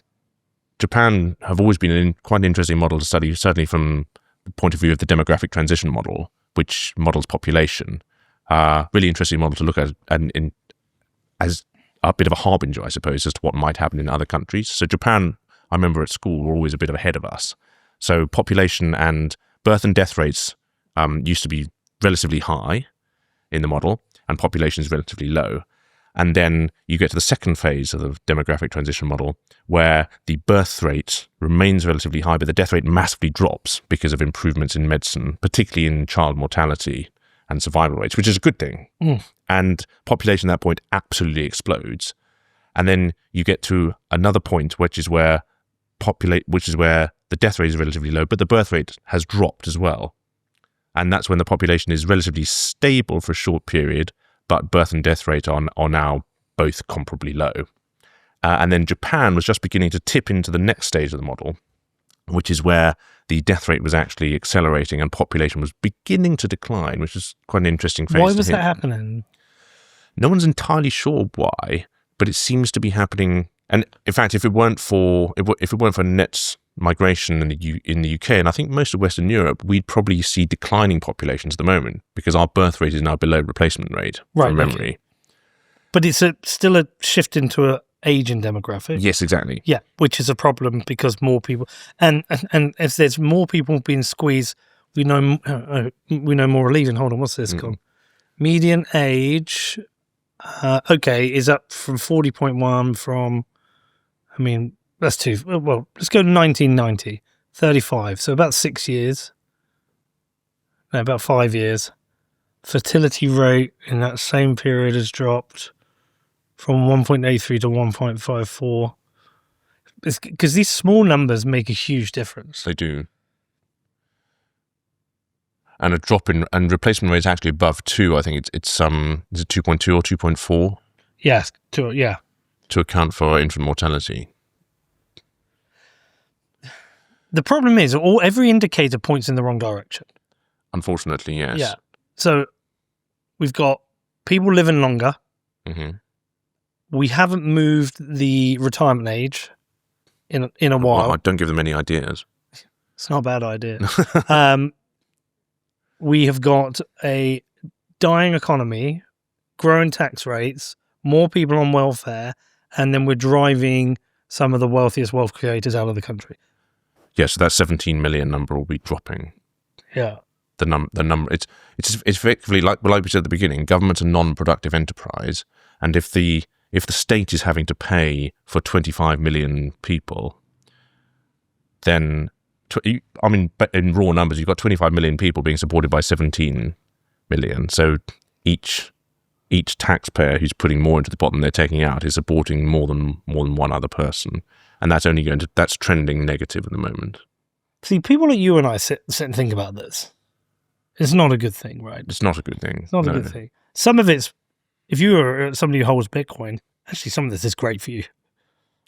Japan have always been quite an interesting model to study, certainly from the point of view of the demographic transition model, which models population. Really interesting model to look at and as a bit of a harbinger, I suppose, as to what might happen in other countries. So Japan, I remember at school, were always a bit ahead of us. So population and birth and death rates used to be relatively high in the model, and population is relatively low. And then you get to the second phase of the demographic transition model, where the birth rate remains relatively high, but the death rate massively drops because of improvements in medicine, particularly in child mortality and survival rates, which is a good thing. And population at that point absolutely explodes. And then you get to another point, which is where the death rate is relatively low, but the birth rate has dropped as well. And that's when the population is relatively stable for a short period, but birth and death rate are now both comparably low. And then Japan was just beginning to tip into the next stage of the model, which is where the death rate was actually accelerating and population was beginning to decline, which is quite an interesting phase. Why was that happening? No one's entirely sure why, but it seems to be happening. And in fact, if it weren't for net migration in the UK, and I think most of Western Europe, we'd probably see declining populations at the moment because our birth rate is now below replacement rate, from memory. Okay. But it's still a shift into an aging demographic. Yes, exactly. Yeah, which is a problem because more people, and if there's more people being squeezed, we know more are leaving. Hold on, what's this called? Median age, is up from 40.1 from, that's too, well, let's go to 1990, 35. So about 6 years. No, about 5 years. Fertility rate in that same period has dropped from 1.83 to 1.54. Because these small numbers make a huge difference. They do. And a drop in, and replacement rate is actually above 2. I think it's is it 2.2 or 2.4? Yes, To account for infant mortality. The problem is every indicator points in the wrong direction. Unfortunately, yes. Yeah. So we've got people living longer. Mm-hmm. We haven't moved the retirement age in a while. Well, don't give them any ideas. It's not a bad idea. We have got a dying economy, growing tax rates, more people on welfare, and then we're driving some of the wealthiest wealth creators out of the country. Yeah, so that 17 million number will be dropping. Yeah. The number it's effectively like we said at the beginning, government's a non-productive enterprise, and if the state is having to pay for 25 million people, then in raw numbers, you've got 25 million people being supported by 17 million. So each taxpayer who's putting more into the pot than they're taking out is supporting more than one other person, and that's trending negative at the moment. See, people like you and I sit and think about this. It's not a good thing, right? It's not a good thing. It's not a good thing. Some of it's, if you are somebody who holds Bitcoin, actually some of this is great for you.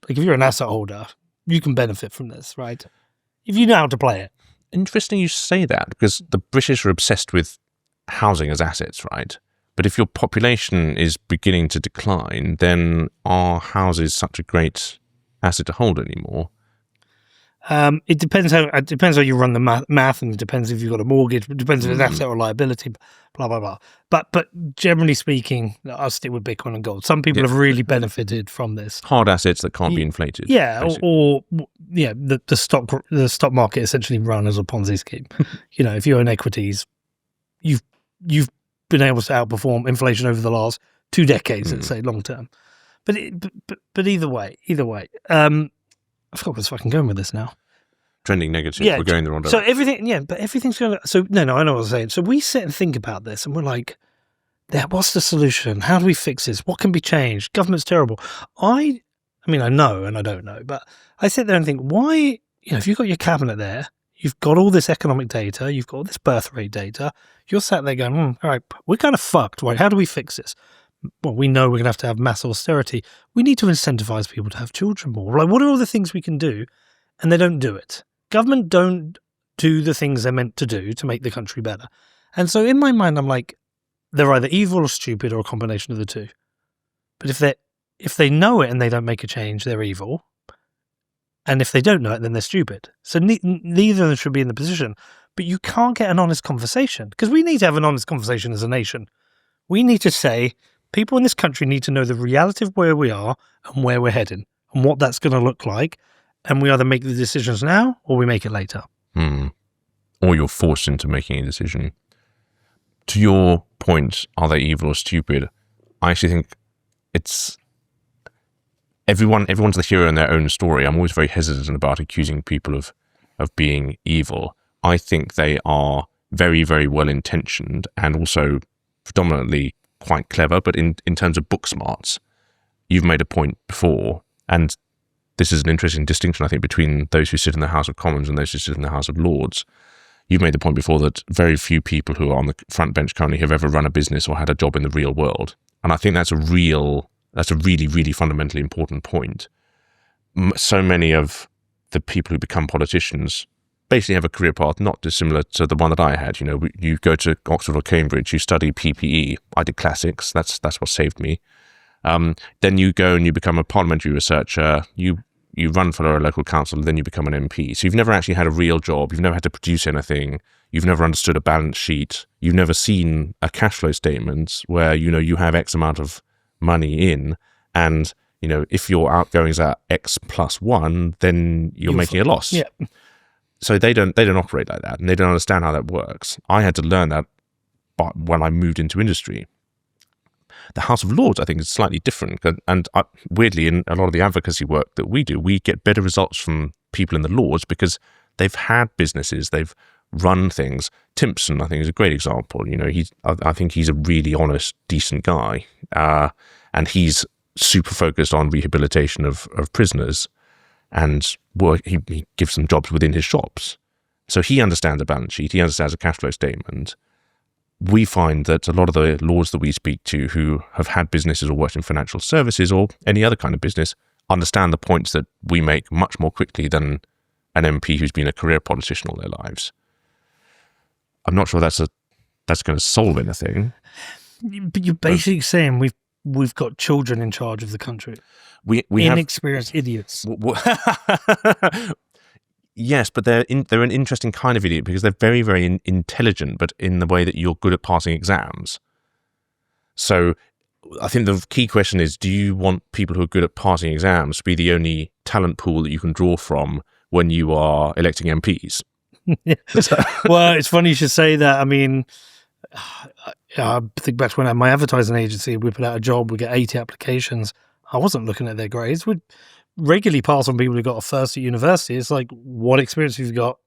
Like if you're an asset holder, you can benefit from this, right? If you know how to play it. Interesting you say that, because the British are obsessed with housing as assets, right? But if your population is beginning to decline, then are houses such a great asset to hold anymore? It depends how you run the math, and it depends if you've got a mortgage. It depends if it's asset or liability. Blah blah blah. But generally speaking, I'll stick with Bitcoin and gold. Some people have really benefited from this. Hard assets that can't be inflated. Yeah, the stock market essentially run as a Ponzi scheme. If you own equities, you've been able to outperform inflation over the last 2 decades, let's say, long term. But either way, I forgot what's fucking going with this now. Trending negative. Yeah, we're going the wrong direction. So everything's going. So no, I know what I'm saying. So we sit and think about this, and we're like, what's the solution? How do we fix this? What can be changed? Government's terrible. I know and I don't know, but I sit there and think, why? If you've got your cabinet there, You've got all this economic data. You've got all this birth rate data. You're sat there going, all right, we're kind of fucked. Right? How do we fix this? Well, we know we're going to have mass austerity. We need to incentivize people to have children more. Like, what are all the things we can do? And they don't do it. Government don't do the things they're meant to do to make the country better. And so in my mind, I'm like, they're either evil or stupid or a combination of the two. But if they know it and they don't make a change, they're evil. And if they don't know it, then they're stupid. So neither of them should be in the position. But you can't get an honest conversation, because we need to have an honest conversation as a nation. We need to say, people in this country need to know the reality of where we are and where we're heading and what that's going to look like. And we either make the decisions now or we make it later. Or you're forced into making a decision. To your point, are they evil or stupid? I actually think it's everyone's the hero in their own story. I'm always very hesitant about accusing people of being evil. I think they are very, very well intentioned and also predominantly quite clever, but in terms of book smarts, you've made a point before, and this is an interesting distinction, I think, between those who sit in the House of Commons and those who sit in the House of Lords. You've made the point before that very few people who are on the front bench currently have ever run a business or had a job in the real world. And I think that's a really, really fundamentally important point. So many of the people who become politicians basically have a career path not dissimilar to the one that I had. You know, you go to Oxford or Cambridge, you study PPE. I did classics. That's what saved me. Then you go and you become a parliamentary researcher. You run for a local council, and then you become an MP. So you've never actually had a real job. You've never had to produce anything. You've never understood a balance sheet. You've never seen a cash flow statement where, you know, you have X amount of money in, and, you know, if your outgoings are X plus 1, then you're making a loss. Yeah. So they don't operate like that, and they don't understand how that works. I had to learn that when I moved into industry. The House of Lords, I think, is slightly different. And weirdly, in a lot of the advocacy work that we do, we get better results from people in the Lords because they've had businesses, they've run things. Timpson, I think, is a great example. You know, I think he's a really honest, decent guy. And he's super focused on rehabilitation of prisoners, and he gives them jobs within his shops. So he understands a balance sheet, he understands a cash flow statement. We find that a lot of the lords that we speak to who have had businesses or worked in financial services or any other kind of business understand the points that we make much more quickly than an MP who's been a career politician all their lives. I'm not sure that's going to solve anything. But you're basically saying we've got children in charge of the country. We inexperienced idiots. Yes, but they're an interesting kind of idiot because they're very, very intelligent, but in the way that you're good at passing exams. So I think the key question is, do you want people who are good at passing exams to be the only talent pool that you can draw from when you are electing MPs? Well, it's funny you should say that. I mean, I think back when I had my advertising agency, we put out a job, we get 80 applications. I wasn't looking at their grades. We'd regularly pass on people who got a first at university. It's like, what experience have you got?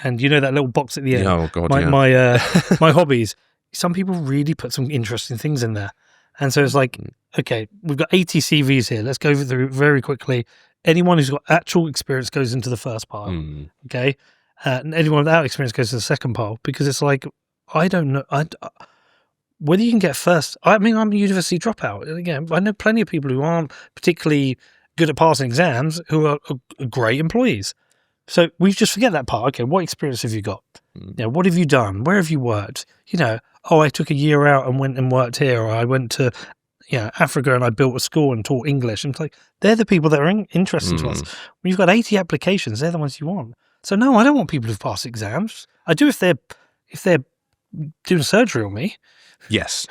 And you know that little box at the end? Oh, God, my hobbies. Some people really put some interesting things in there. And so it's like, okay, we've got 80 CVs here. Let's go through very quickly. Anyone who's got actual experience goes into the first pile. Okay. And anyone without experience goes to the second pile, because it's like, I don't know. Whether you can get first. I mean, I'm a university dropout. Again, I know plenty of people who aren't particularly good at passing exams who are great employees. So we just forget that part. Okay, what experience have you got? You know, what have you done? Where have you worked? You know, oh, I took a year out and went and worked here, or I went to Africa and I built a school and taught English. And it's like, they're the people that are interesting to us. When you've got 80 applications, they're the ones you want. So no, I don't want people who've passed exams. I do if they're doing surgery on me. Yes.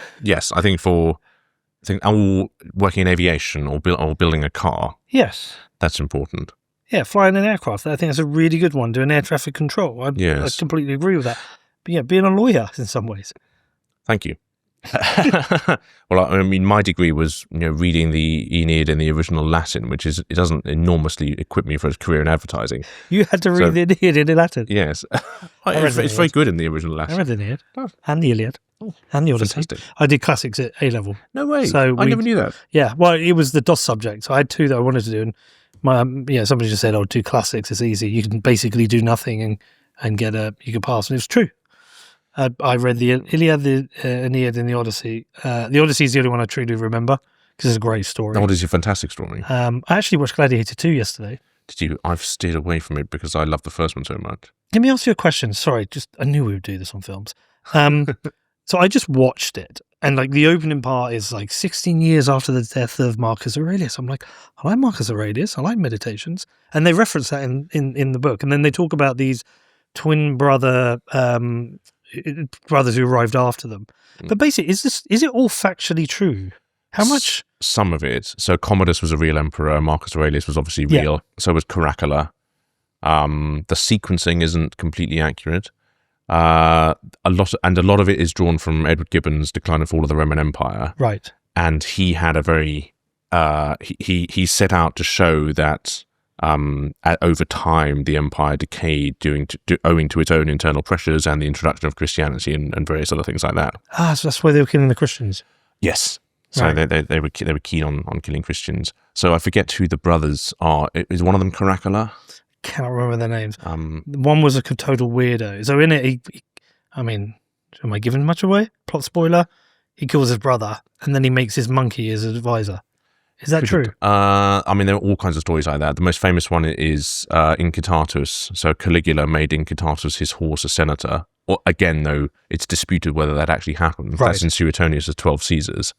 I think working in aviation or building a car. Yes. That's important. Yeah, flying an aircraft. I think that's a really good one. Doing air traffic control. I completely agree with that. But yeah, being a lawyer in some ways. Thank you. Well, I mean, my degree was, reading the Aeneid in the original Latin, it doesn't enormously equip me for a career in advertising. You had to read the Aeneid in Latin? Yes. It's very good in the original Latin. I read the Aeneid and the Iliad and the Odyssey. Fantastic. I did classics at A-level. No way. I never knew that. Yeah, well, it was the DOS subject. So I had two that I wanted to do, and somebody just said, "Oh, do classics. It's easy. You can basically do nothing and you could pass. And it was true. I read the Iliad, the Aeneid, and the Odyssey. The Odyssey is the only one I truly remember because it's a great story. The Odyssey is a fantastic story. I actually watched Gladiator 2 yesterday. Did you? I've steered away from it because I love the first one so much. Let me ask you a question. Sorry, I knew we would do this on films. So I just watched it, and like the opening part is like 16 years after the death of Marcus Aurelius. I'm like, I like Marcus Aurelius. I like Meditations, and they reference that in the book. And then they talk about these twin brothers who arrived after them. But basically, is it all factually true? How much? Some of it. So Commodus was a real emperor. Marcus Aurelius was obviously real. Yeah. So was Caracalla. The sequencing isn't completely accurate. A lot of it is drawn from Edward Gibbon's Decline and Fall of the Roman Empire. Right. And he had a very he set out to show that over time the empire decayed owing to its own internal pressures and the introduction of Christianity and various other things like that. So that's why they were killing the Christians. Yes. So right. they were keen on killing Christians. So I forget who the brothers are. Is one of them Caracalla? Cannot remember their names. One was a total weirdo. So in it, am I giving much away? Plot spoiler. He kills his brother, and then he makes his monkey his advisor. Is that true? There are all kinds of stories like that. The most famous one is Incitatus. So Caligula made Incitatus his horse a senator. Or again, though, it's disputed whether that actually happened. Right. That's in Suetonius' 12 Caesars.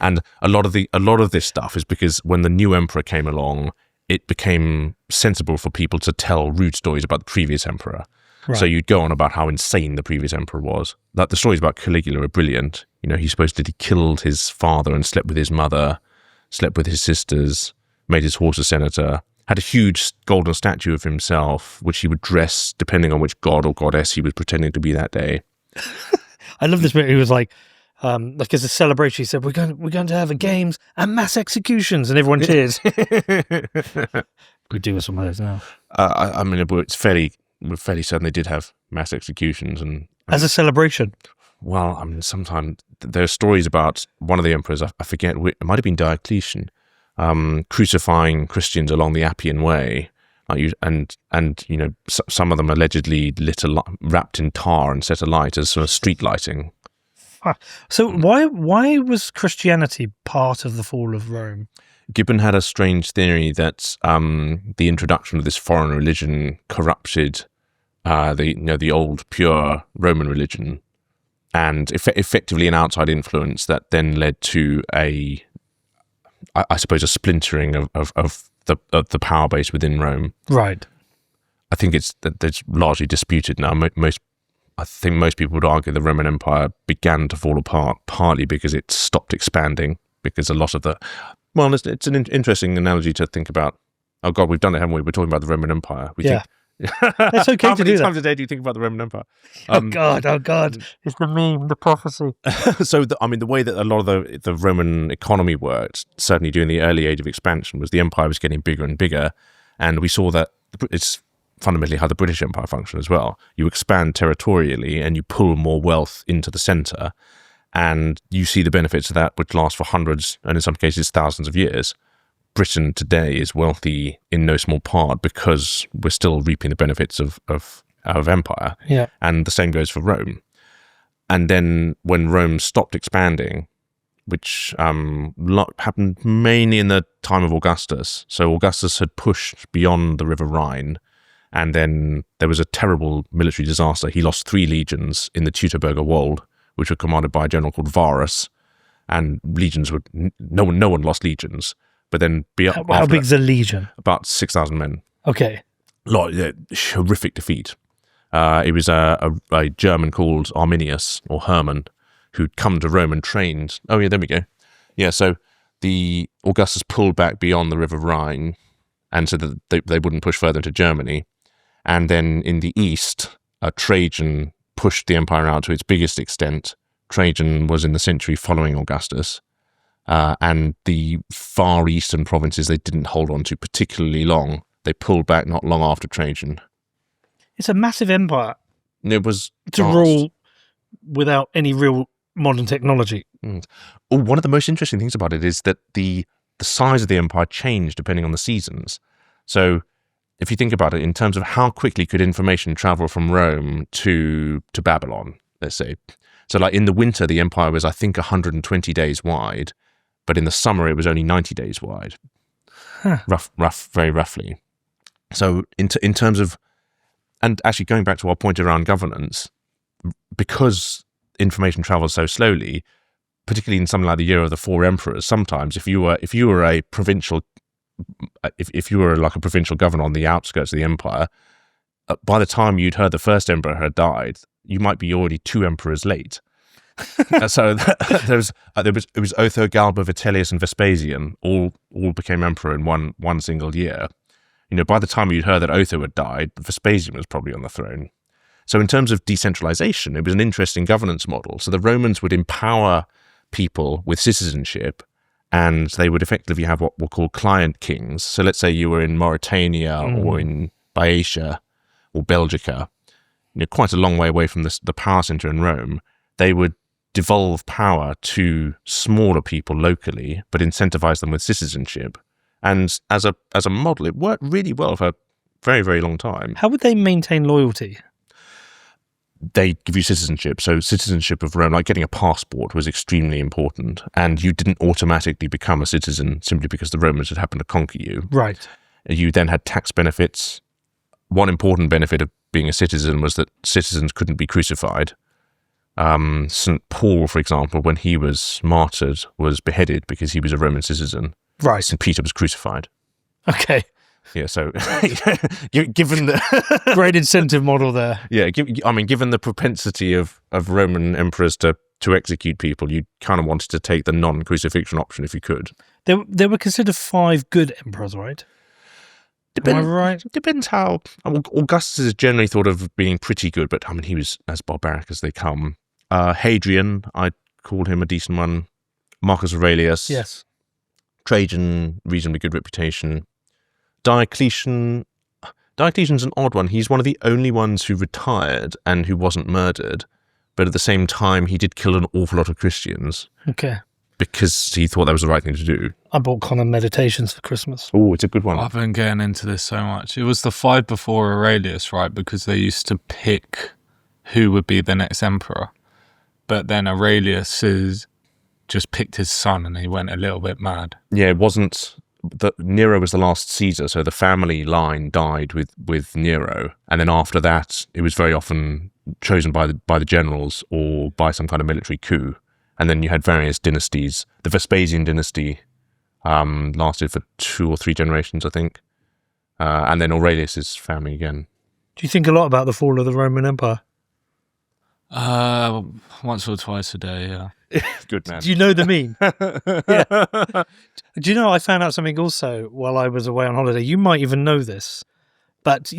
And a lot of this stuff is because when the new emperor came along, it became sensible for people to tell rude stories about the previous emperor. Right. So you'd go on about how insane the previous emperor was. Like the stories about Caligula are brilliant. He supposedly killed his father and slept with his mother, slept with his sisters, made his horse a senator, had a huge golden statue of himself, which he would dress depending on which god or goddess he was pretending to be that day. I love this bit. He was like as a celebration, he said, we're going to have a games and mass executions, and everyone cheers. We do some of those now. We're fairly certain they did have mass executions. And as a celebration? Well, sometimes there are stories about one of the emperors, I forget, it might have been Diocletian, crucifying Christians along the Appian Way. Some of them allegedly wrapped in tar and set alight as sort of street lighting. So why was Christianity part of the fall of Rome? Gibbon had a strange theory that the introduction of this foreign religion corrupted the old pure Roman religion, and effectively an outside influence that then led to a splintering of the power base within Rome. Right. I think that's largely disputed now. I think most people would argue the Roman Empire began to fall apart partly because it stopped expanding, because a lot of it's an interesting analogy to think about. Oh God, we've done it, haven't we? We're talking about the Roman Empire. It's okay to do that. How many times a day do you think about the Roman Empire? Oh God. It's the meme, the prophecy. So, the way that a lot of the Roman economy worked, certainly during the early age of expansion, was the empire was getting bigger and bigger. And we saw that it's fundamentally how the British Empire functioned as well. You expand territorially and you pull more wealth into the centre. And you see the benefits of that, which last for hundreds and in some cases thousands of years. Britain today is wealthy in no small part because we're still reaping the benefits of empire. Yeah. And the same goes for Rome. And then when Rome stopped expanding, which happened mainly in the time of Augustus. So Augustus had pushed beyond the River Rhine, and then there was a terrible military disaster. He lost 3 legions in the Teutoburger Wold, which were commanded by a general called Varus, and legions would no one lost legions. But then how big's a legion? About 6,000 men. Okay. Horrific defeat. It was a German called Arminius or Hermann who'd come to Rome and trained. Oh yeah, there we go. Yeah, so the Augustus pulled back beyond the River Rhine, and so that they wouldn't push further into Germany. And then in the east, Trajan pushed the empire out to its biggest extent. Trajan was in the century following Augustus. And the far eastern provinces they didn't hold on to particularly long. They pulled back not long after Trajan. It's a massive empire. It was to rule without any real modern technology. One of the most interesting things about it is that the size of the empire changed depending on the seasons. So if you think about it in terms of how quickly could information travel from Rome to Babylon, let's say. So like in the winter, the empire was, I think, 120 days wide, but in the summer, it was only 90 days wide. Huh. Very roughly. So in terms of, and actually going back to our point around governance, because information travels so slowly, particularly in something like the Year of the Four Emperors, sometimes if you were a provincial, if you were like a provincial governor on the outskirts of the empire, by the time you'd heard the first emperor had died, you might be already 2 emperors late. So it was Otho, Galba, Vitellius, and Vespasian all became emperor in one single year. By the time you'd heard that Otho had died, Vespasian was probably on the throne. So in terms of decentralization, it was an interesting governance model. So the Romans would empower people with citizenship, and they would effectively have what were called client kings. So let's say you were in Mauritania or in Boeotia or Belgica, quite a long way away from the power center in Rome. They would devolve power to smaller people locally, but incentivize them with citizenship. And as a model, it worked really well for a very, very long time. How would they maintain loyalty? They give you citizenship. So citizenship of Rome, like getting a passport, was extremely important. And you didn't automatically become a citizen simply because the Romans had happened to conquer you. Right. You then had tax benefits. One important benefit of being a citizen was that citizens couldn't be crucified. St. Paul, for example, when he was martyred, was beheaded because he was a Roman citizen. Right. St. Peter was crucified. Okay. Yeah, so given the great incentive model there. Yeah, given the propensity of Roman emperors to execute people, you kind of wanted to take the non-crucifixion option if you could. There were considered 5 good emperors, right? Am I right? Depends how. Augustus is generally thought of being pretty good, but he was as barbaric as they come. Hadrian, I'd call him a decent one. Marcus Aurelius. Yes. Trajan, reasonably good reputation. Diocletian's an odd one. He's one of the only ones who retired and who wasn't murdered, but at the same time, he did kill an awful lot of Christians. Okay. Because he thought that was the right thing to do. I bought Connor Meditations for Christmas. Oh, it's a good one. I've been getting into this so much. It was the 5 before Aurelius, right? Because they used to pick who would be the next emperor. But then Aurelius just picked his son and he went a little bit mad. Yeah, it wasn't... Nero was the last Caesar, so the family line died with Nero, and then after that, it was very often chosen by the generals or by some kind of military coup. And then you had various dynasties. The Vespasian dynasty lasted for 2 or 3 generations, I think, and then Aurelius's family again. Do you think a lot about the fall of the Roman Empire? Once or twice a day, yeah. Good man. Do you know the meme? Yeah. Do you know, I found out something also while I was away on holiday. You might even know this, but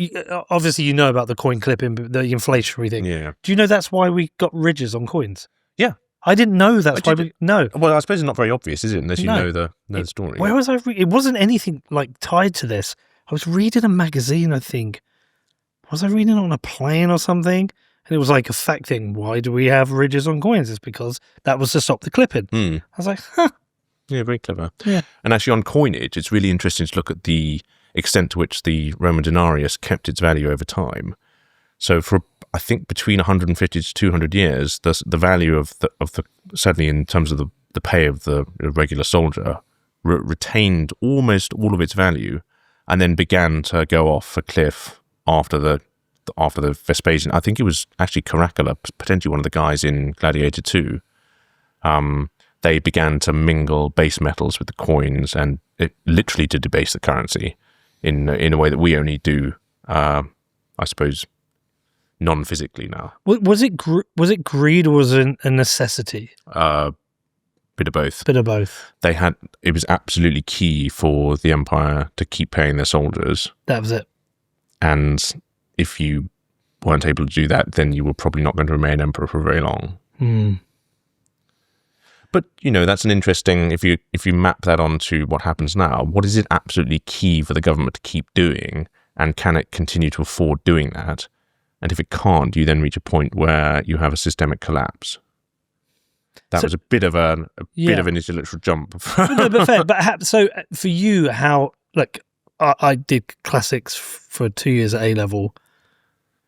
obviously you know about the coin clipping, the inflationary thing. Yeah. Do you know that's why we got ridges on coins? Yeah. I didn't know that's why we... No. Well, I suppose it's not very obvious, is it? Unless you know the story. Where was I... It wasn't anything like tied to this. I was reading a magazine, I think. Was I reading it on a plane or something? And it was like a fact thing. Why do we have ridges on coins? It's because that was to stop the clipping. I was like, huh. Yeah, very clever. Yeah. And actually on coinage, it's really interesting to look at the extent to which the Roman denarius kept its value over time. So for, I think, between 150 to 200 years, the value of the certainly in terms of the pay of the regular soldier, retained almost all of its value, and then began to go off a cliff after the Vespasian. I think it was actually Caracalla, potentially one of the guys in Gladiator 2. They began to mingle base metals with the coins, and it literally to debase the currency in a way that we only do, I suppose, non-physically now. Was it greed or was it a necessity? Bit of both. Bit of both. It was absolutely key for the empire to keep paying their soldiers. That was it. And if you weren't able to do that, then you were probably not going to remain emperor for very long. But, that's an interesting, if you map that onto what happens now, what is it absolutely key for the government to keep doing, and can it continue to afford doing that? And if it can't, you then reach a point where you have a systemic collapse. That was a bit of an intellectual jump. No, but fair. But so for you, how, I did classics for 2 years at A-level,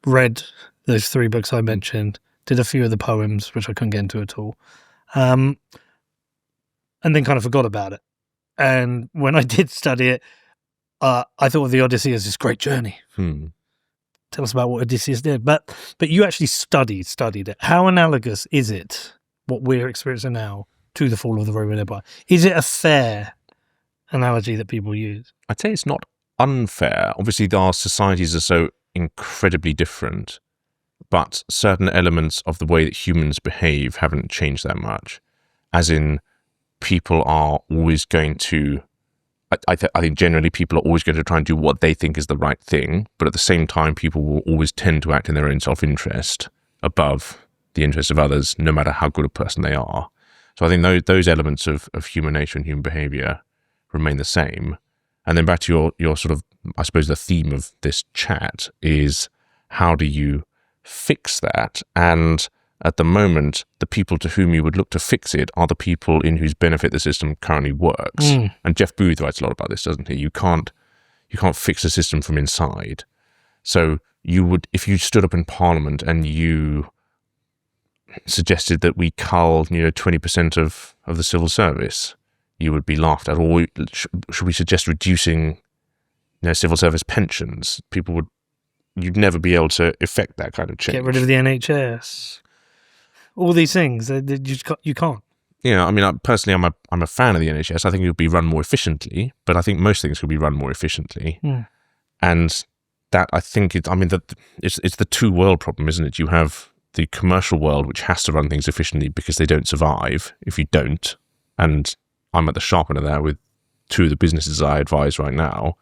read those 3 books I mentioned, did a few of the poems, which I couldn't get into at all, and then kind of forgot about it. And when I did study it, I thought of the Odyssey as this great journey. Tell us about what Odysseus did. But you actually studied it. How analogous is it, what we're experiencing now, to the fall of the Roman Empire? Is it a fair analogy that people use? I'd say it's not unfair. Obviously, our societies are so incredibly different, but certain elements of the way that humans behave haven't changed that much. As in, people are always going to, I think generally people are always going to try and do what they think is the right thing, but at the same time, people will always tend to act in their own self-interest above the interests of others, no matter how good a person they are. So I think those elements of human nature and human behavior remain the same. And then back to your sort of, I suppose the theme of this chat is, how do you fix that? And at the moment, the people to whom you would look to fix it are the people in whose benefit the system currently works. And Jeff Booth writes a lot about this, doesn't he? You can't fix a system from inside. So you would, if you stood up in Parliament and you suggested that we cull 20% of the civil service, you would be laughed at. Or should we suggest reducing civil service pensions? You'd never be able to effect that kind of change. Get rid of the NHS. All these things, you can't. Yeah, I mean, personally, I'm a fan of the NHS. I think it would be run more efficiently, but I think most things could be run more efficiently. And that, I think, it's the two-world problem, isn't it? You have the commercial world, which has to run things efficiently because they don't survive if you don't. And I'm at the sharp end of that with 2 of the businesses I advise right now.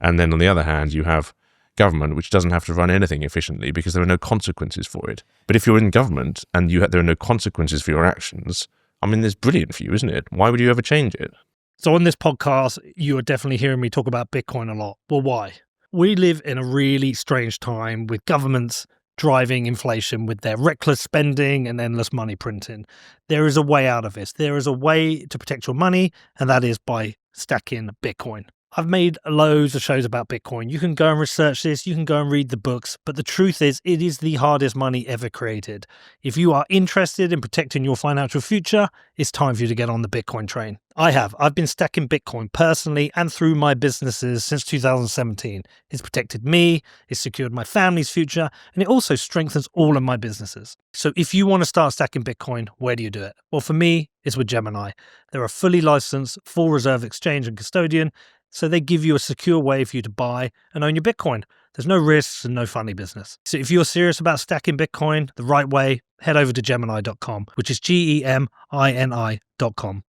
And then on the other hand, you have government, which doesn't have to run anything efficiently because there are no consequences for it. But if you're in government and there are no consequences for your actions, I mean, it's brilliant for you, isn't it? Why would you ever change it? So on this podcast, you are definitely hearing me talk about Bitcoin a lot. Well, why? We live in a really strange time with governments driving inflation with their reckless spending and endless money printing. There is a way out of this. There is a way to protect your money, and that is by stacking Bitcoin. I've made loads of shows about Bitcoin. You can go and research this. You can go and read the books. But the truth is, it is the hardest money ever created. If you are interested in protecting your financial future, it's time for you to get on the Bitcoin train. I've been stacking Bitcoin personally and through my businesses since 2017. It's protected me, it's secured my family's future, and it also strengthens all of my businesses. So if you want to start stacking Bitcoin, where do you do it? Well, for me, it's with Gemini. They're a fully licensed, full reserve exchange and custodian, so they give you a secure way for you to buy and own your Bitcoin. There's no risks and no funny business. So if you're serious about stacking Bitcoin the right way, head over to Gemini.com, which is GEMINI.com.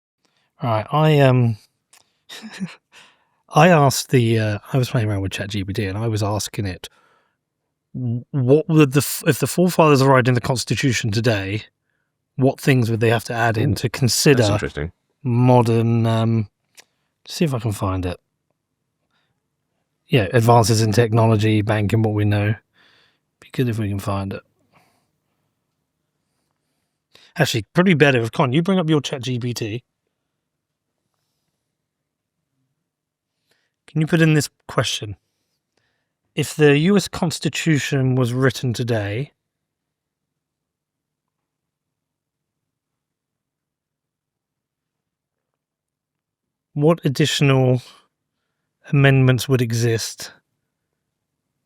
All right, I asked I was playing around with ChatGPT and I was asking it, what would if the forefathers are writing the Constitution today, what things would they have to add in to consider That's interesting. Modern, let's see if I can find it. Yeah, advances in technology, banking, what we know. Be good if we can find it. Actually, probably better if, Con, you bring up your ChatGPT. Can you put in this question? If the US Constitution was written today, what additional amendments would exist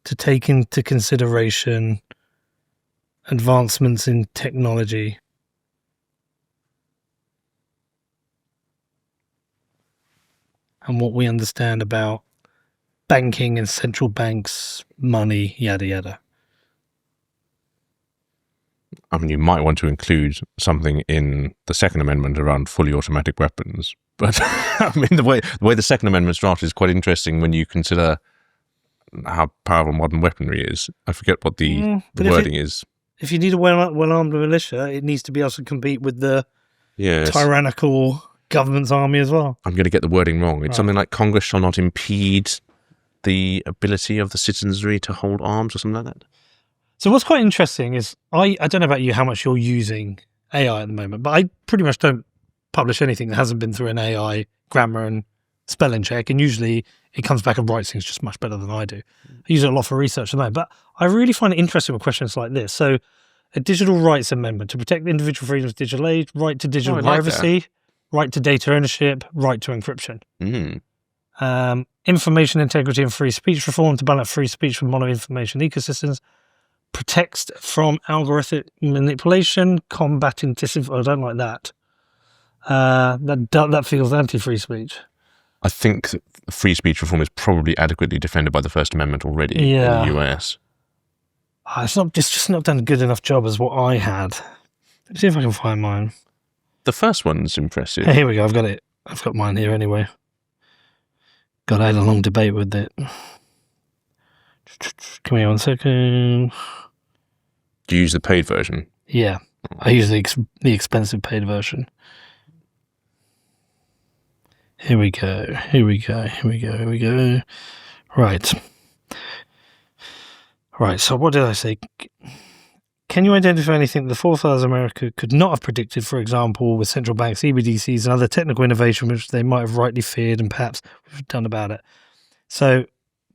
to take into consideration advancements in technology and what we understand about banking and central banks, money, yada yada? I mean, you might want to include something in the Second Amendment around fully automatic weapons. But I mean, the way the Second Amendment's drafted is quite interesting when you consider how powerful modern weaponry is. I forget what the wording is. If you need a well-armed militia, it needs to be able to compete with the tyrannical government's army as well. I'm going to get the wording wrong. It's something like Congress shall not impede the ability of the citizenry to hold arms or something like that. So what's quite interesting is, I don't know about you how much you're using AI at the moment, but I pretty much don't publish anything that hasn't been through an AI grammar and spelling check, and usually it comes back and writes things just much better than I do. I use it a lot for research and that, but I really find it interesting with questions like this. So, a digital rights amendment to protect individual freedoms of digital age, right to digital I like privacy, right to data ownership, right to encryption. Information integrity and free speech reform to balance free speech with mono information ecosystems, protects from algorithmic manipulation, combating disinformation. I don't like that. That feels anti-free speech. I think that free speech reform is probably adequately defended by the First Amendment already in the US. It's just not done a good enough job as what I had. Let's see if I can find mine. The first one's impressive. Here we go. I've got it. I've got mine here anyway. God, I had a long debate with it. Give me 1 second. Do you use the paid version? Yeah, I use the expensive paid version. Here we go. Right. So what did I say? Can you identify anything the Forefathers of America could not have predicted, for example, with central banks, CBDCs, and other technical innovation which they might have rightly feared and perhaps done about it? So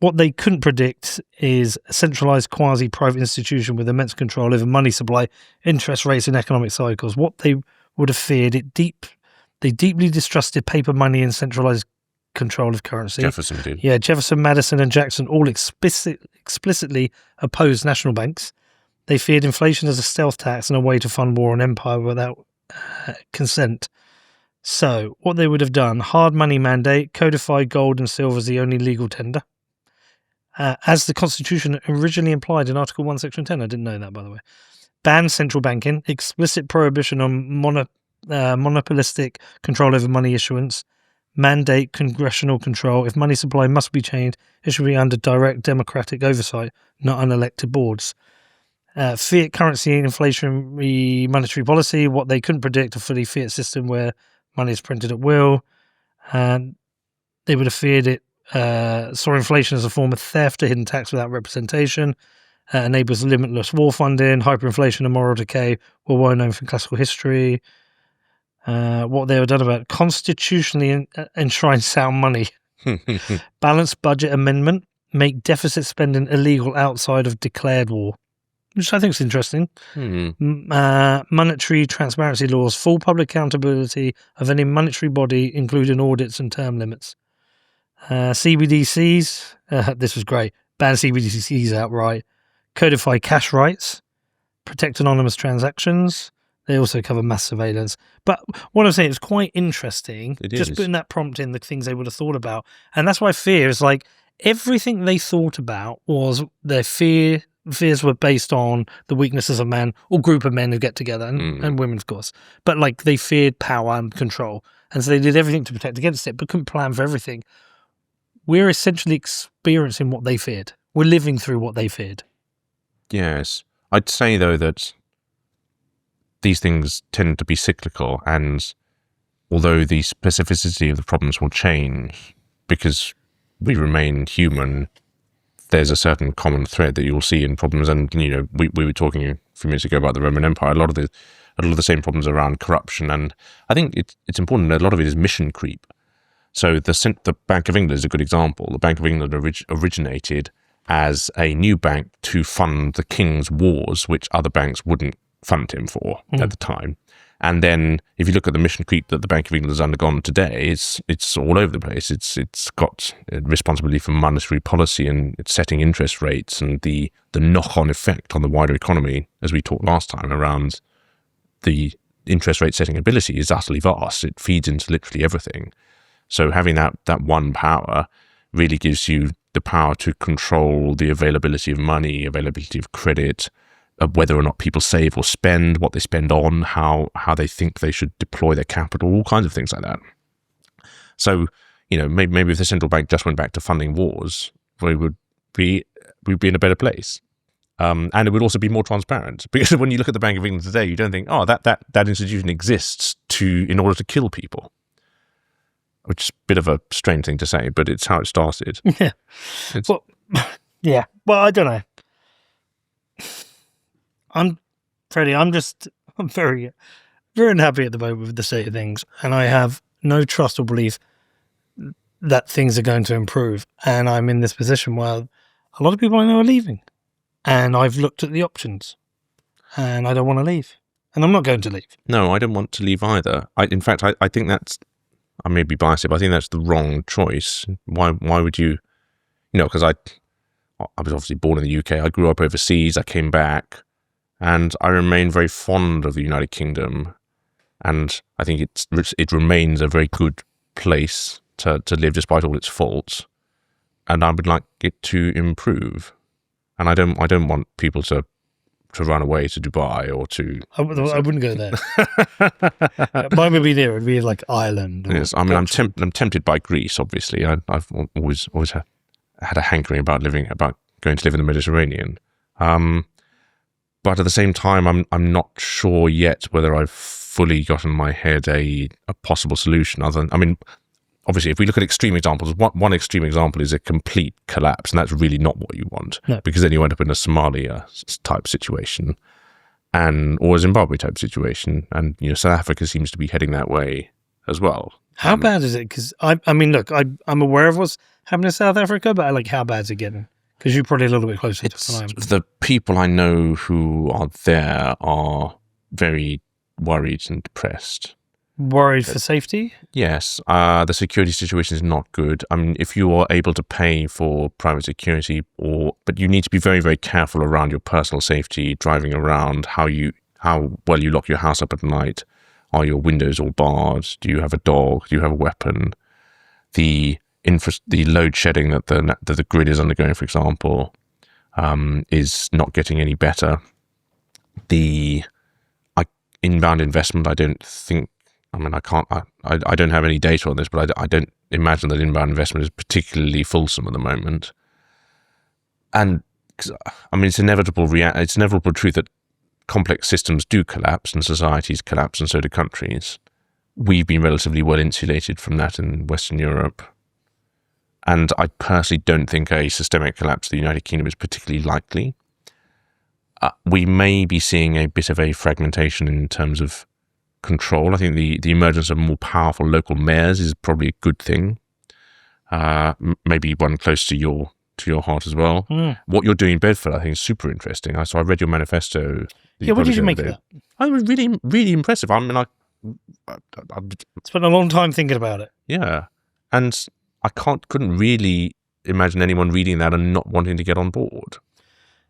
what they couldn't predict is a centralized quasi-private institution with immense control over money supply, interest rates, and economic cycles. What they would have feared, they deeply distrusted paper money and centralized control of currency. Jefferson did. Yeah, Jefferson, Madison, and Jackson all explicitly opposed national banks. They feared inflation as a stealth tax and a way to fund war on empire without consent. So, what they would have done, hard money mandate, codified gold and silver as the only legal tender. As the Constitution originally implied in Article 1, Section 10. I didn't know that, by the way. Ban central banking, explicit prohibition on monopolistic control over money issuance, mandate congressional control. If money supply must be changed, it should be under direct democratic oversight, not unelected boards. Fiat currency and inflationary monetary policy, what they couldn't predict, a fully fiat system where money is printed at will. And they would have feared it, saw inflation as a form of theft, a hidden tax without representation, enables limitless war funding, hyperinflation and moral decay were well known from classical history. What they were done about constitutionally enshrine sound money, balanced budget amendment, make deficit spending illegal outside of declared war, which I think is interesting. Monetary transparency laws, full public accountability of any monetary body, including audits and term limits. CBDCs, this was great, ban CBDCs outright, codify cash rights, protect anonymous transactions. They also cover mass surveillance. But what I'm saying is quite interesting. Just putting that prompt in, the things they would have thought about. And that's why fear is like everything they thought about was their fears were based on the weaknesses of man or group of men who get together and women, of course. But like they feared power and control. And so they did everything to protect against it, but couldn't plan for everything. We're essentially experiencing what they feared. We're living through what they feared. Yes. I'd say, though, that these things tend to be cyclical, and although the specificity of the problems will change because we remain human, there's a certain common thread that you'll see in problems. And we were talking a few minutes ago about the Roman Empire. A lot of the same problems around corruption, and I think it's important that a lot of it is mission creep. So the Bank of England is a good example. The Bank of England originated as a new bank to fund the king's wars, which other banks wouldn't fund him for at the time. And then if you look at the mission creep that the Bank of England has undergone today, it's all over the place. It's got responsibility for monetary policy, and it's setting interest rates, and the knock-on effect on the wider economy, as we talked last time, around the interest rate setting ability is utterly vast. It feeds into literally everything. So having that one power really gives you the power to control the availability of money, availability of credit, whether or not people save or spend, what they spend on, how they think they should deploy their capital, all kinds of things like that. So, maybe if the central bank just went back to funding wars, we'd be in a better place. And it would also be more transparent, because when you look at the Bank of England today, you don't think, oh, that institution exists in order to kill people. Which is a bit of a strange thing to say, but it's how it started. Yeah. Well, I don't know. Freddie, I'm very, very unhappy at the moment with the state of things, and I have no trust or belief that things are going to improve. And I'm in this position where a lot of people I know are leaving. And I've looked at the options. And I don't want to leave. And I'm not going to leave. No, I don't want to leave either. In fact, I think that's, I may be biased, but I think that's the wrong choice. Why would you, because I was obviously born in the UK. I grew up overseas. I came back. And I remain very fond of the United Kingdom. And I think it remains a very good place to live despite all its faults. And I would like it to improve. And I don't want people to run away to Dubai or to... I wouldn't go there. Mine would be there. It would be like Ireland. Yes, I mean, I'm tempted by Greece, obviously. I've always had a hankering about going to live in the Mediterranean. But at the same time, I'm not sure yet whether I've fully got in my head a possible solution. Obviously, if we look at extreme examples, one extreme example is a complete collapse, and that's really not what you want, because then you end up in a Somalia type situation, or a Zimbabwe type situation, and South Africa seems to be heading that way as well. How bad is it? Because I mean, look, I'm aware of what's happening in South Africa, but how bad is it getting? Because you're probably a little bit closer to than I am. The people I know who are there are very worried and depressed. Worried for safety? Yes. The security situation is not good. I mean, if you are able to pay for private security, but you need to be very, very careful around your personal safety, driving around, how well you lock your house up at night. Are your windows all barred? Do you have a dog? Do you have a weapon? The load shedding that the grid is undergoing, for example, is not getting any better. The inbound investment, I don't think. I mean, I don't have any data on this, but I don't imagine that inbound investment is particularly fulsome at the moment. And I mean, it's inevitable truth that complex systems do collapse and societies collapse, and so do countries. We've been relatively well insulated from that in Western Europe. And I personally don't think a systemic collapse of the United Kingdom is particularly likely. We may be seeing a bit of a fragmentation in terms of control. I think the emergence of more powerful local mayors is probably a good thing. Maybe one close to your heart as well. What you're doing in Bedford, I think, is super interesting. So I read your manifesto. What did you make of that? I was really, really impressive. I mean, I spent a long time thinking about it. Yeah, and I couldn't really imagine anyone reading that and not wanting to get on board.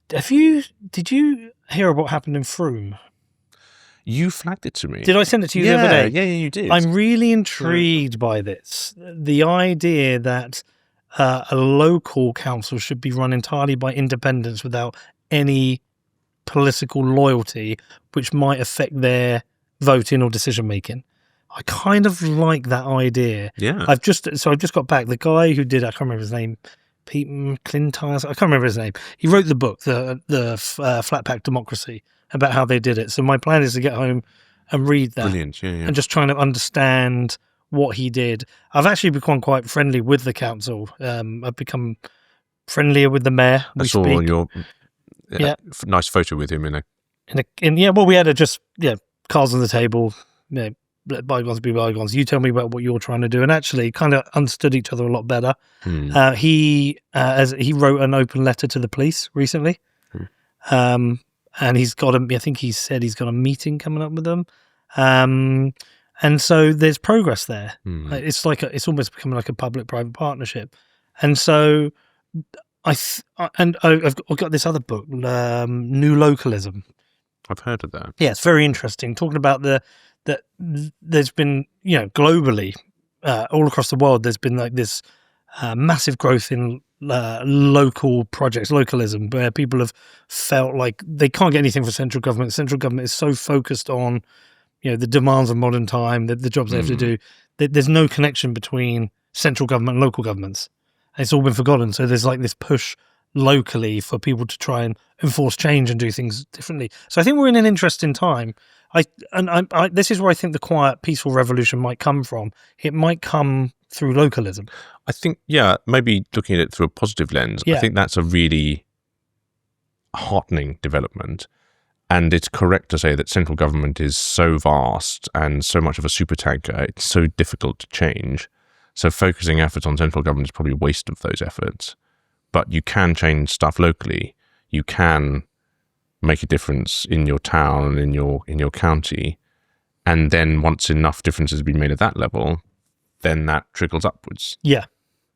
Did you hear what happened in Frome? You flagged it to me. Did I send it to you the other day? Yeah, you did. I'm really intrigued by this. The idea that a local council should be run entirely by independents without any political loyalty, which might affect their voting or decision making. I kind of like that idea. Yeah. I've just got back. The guy who did, I can't remember his name, Pete Clinton, I can't remember his name. He wrote the book, the Flat Pack Democracy, about how they did it. So my plan is to get home and read that. Brilliant, yeah. And just trying to understand what he did. I've actually become quite friendly with the council. I've become friendlier with the mayor. I saw your nice photo with him well, we had cards on the table, let bygones be bygones. You tell me about what you're trying to do, and actually kind of understood each other a lot better. He wrote an open letter to the police recently, and he's got I think he said he's got a meeting coming up with them, and so there's progress there. It's it's almost becoming like a public-private partnership, and so I've got this other book, New Localism. I've heard of that. Yeah, it's very interesting. Talking about that there's been, globally, all across the world, there's been like this massive growth in local projects, localism, where people have felt like they can't get anything from central government. Central government is so focused on, the demands of modern time, the jobs they have to do. There's no connection between central government and local governments. It's all been forgotten. So there's like this push locally for people to try and enforce change and do things differently. So I think we're in an interesting time. This is where I think the quiet, peaceful revolution might come from. It might come through localism. I think, maybe looking at it through a positive lens, I think that's a really heartening development. And it's correct to say that central government is so vast and so much of a supertanker, it's so difficult to change. So focusing efforts on central government is probably a waste of those efforts. But you can change stuff locally. You can make a difference in your town and in your county. And then once enough differences have been made at that level, then that trickles upwards. Yeah.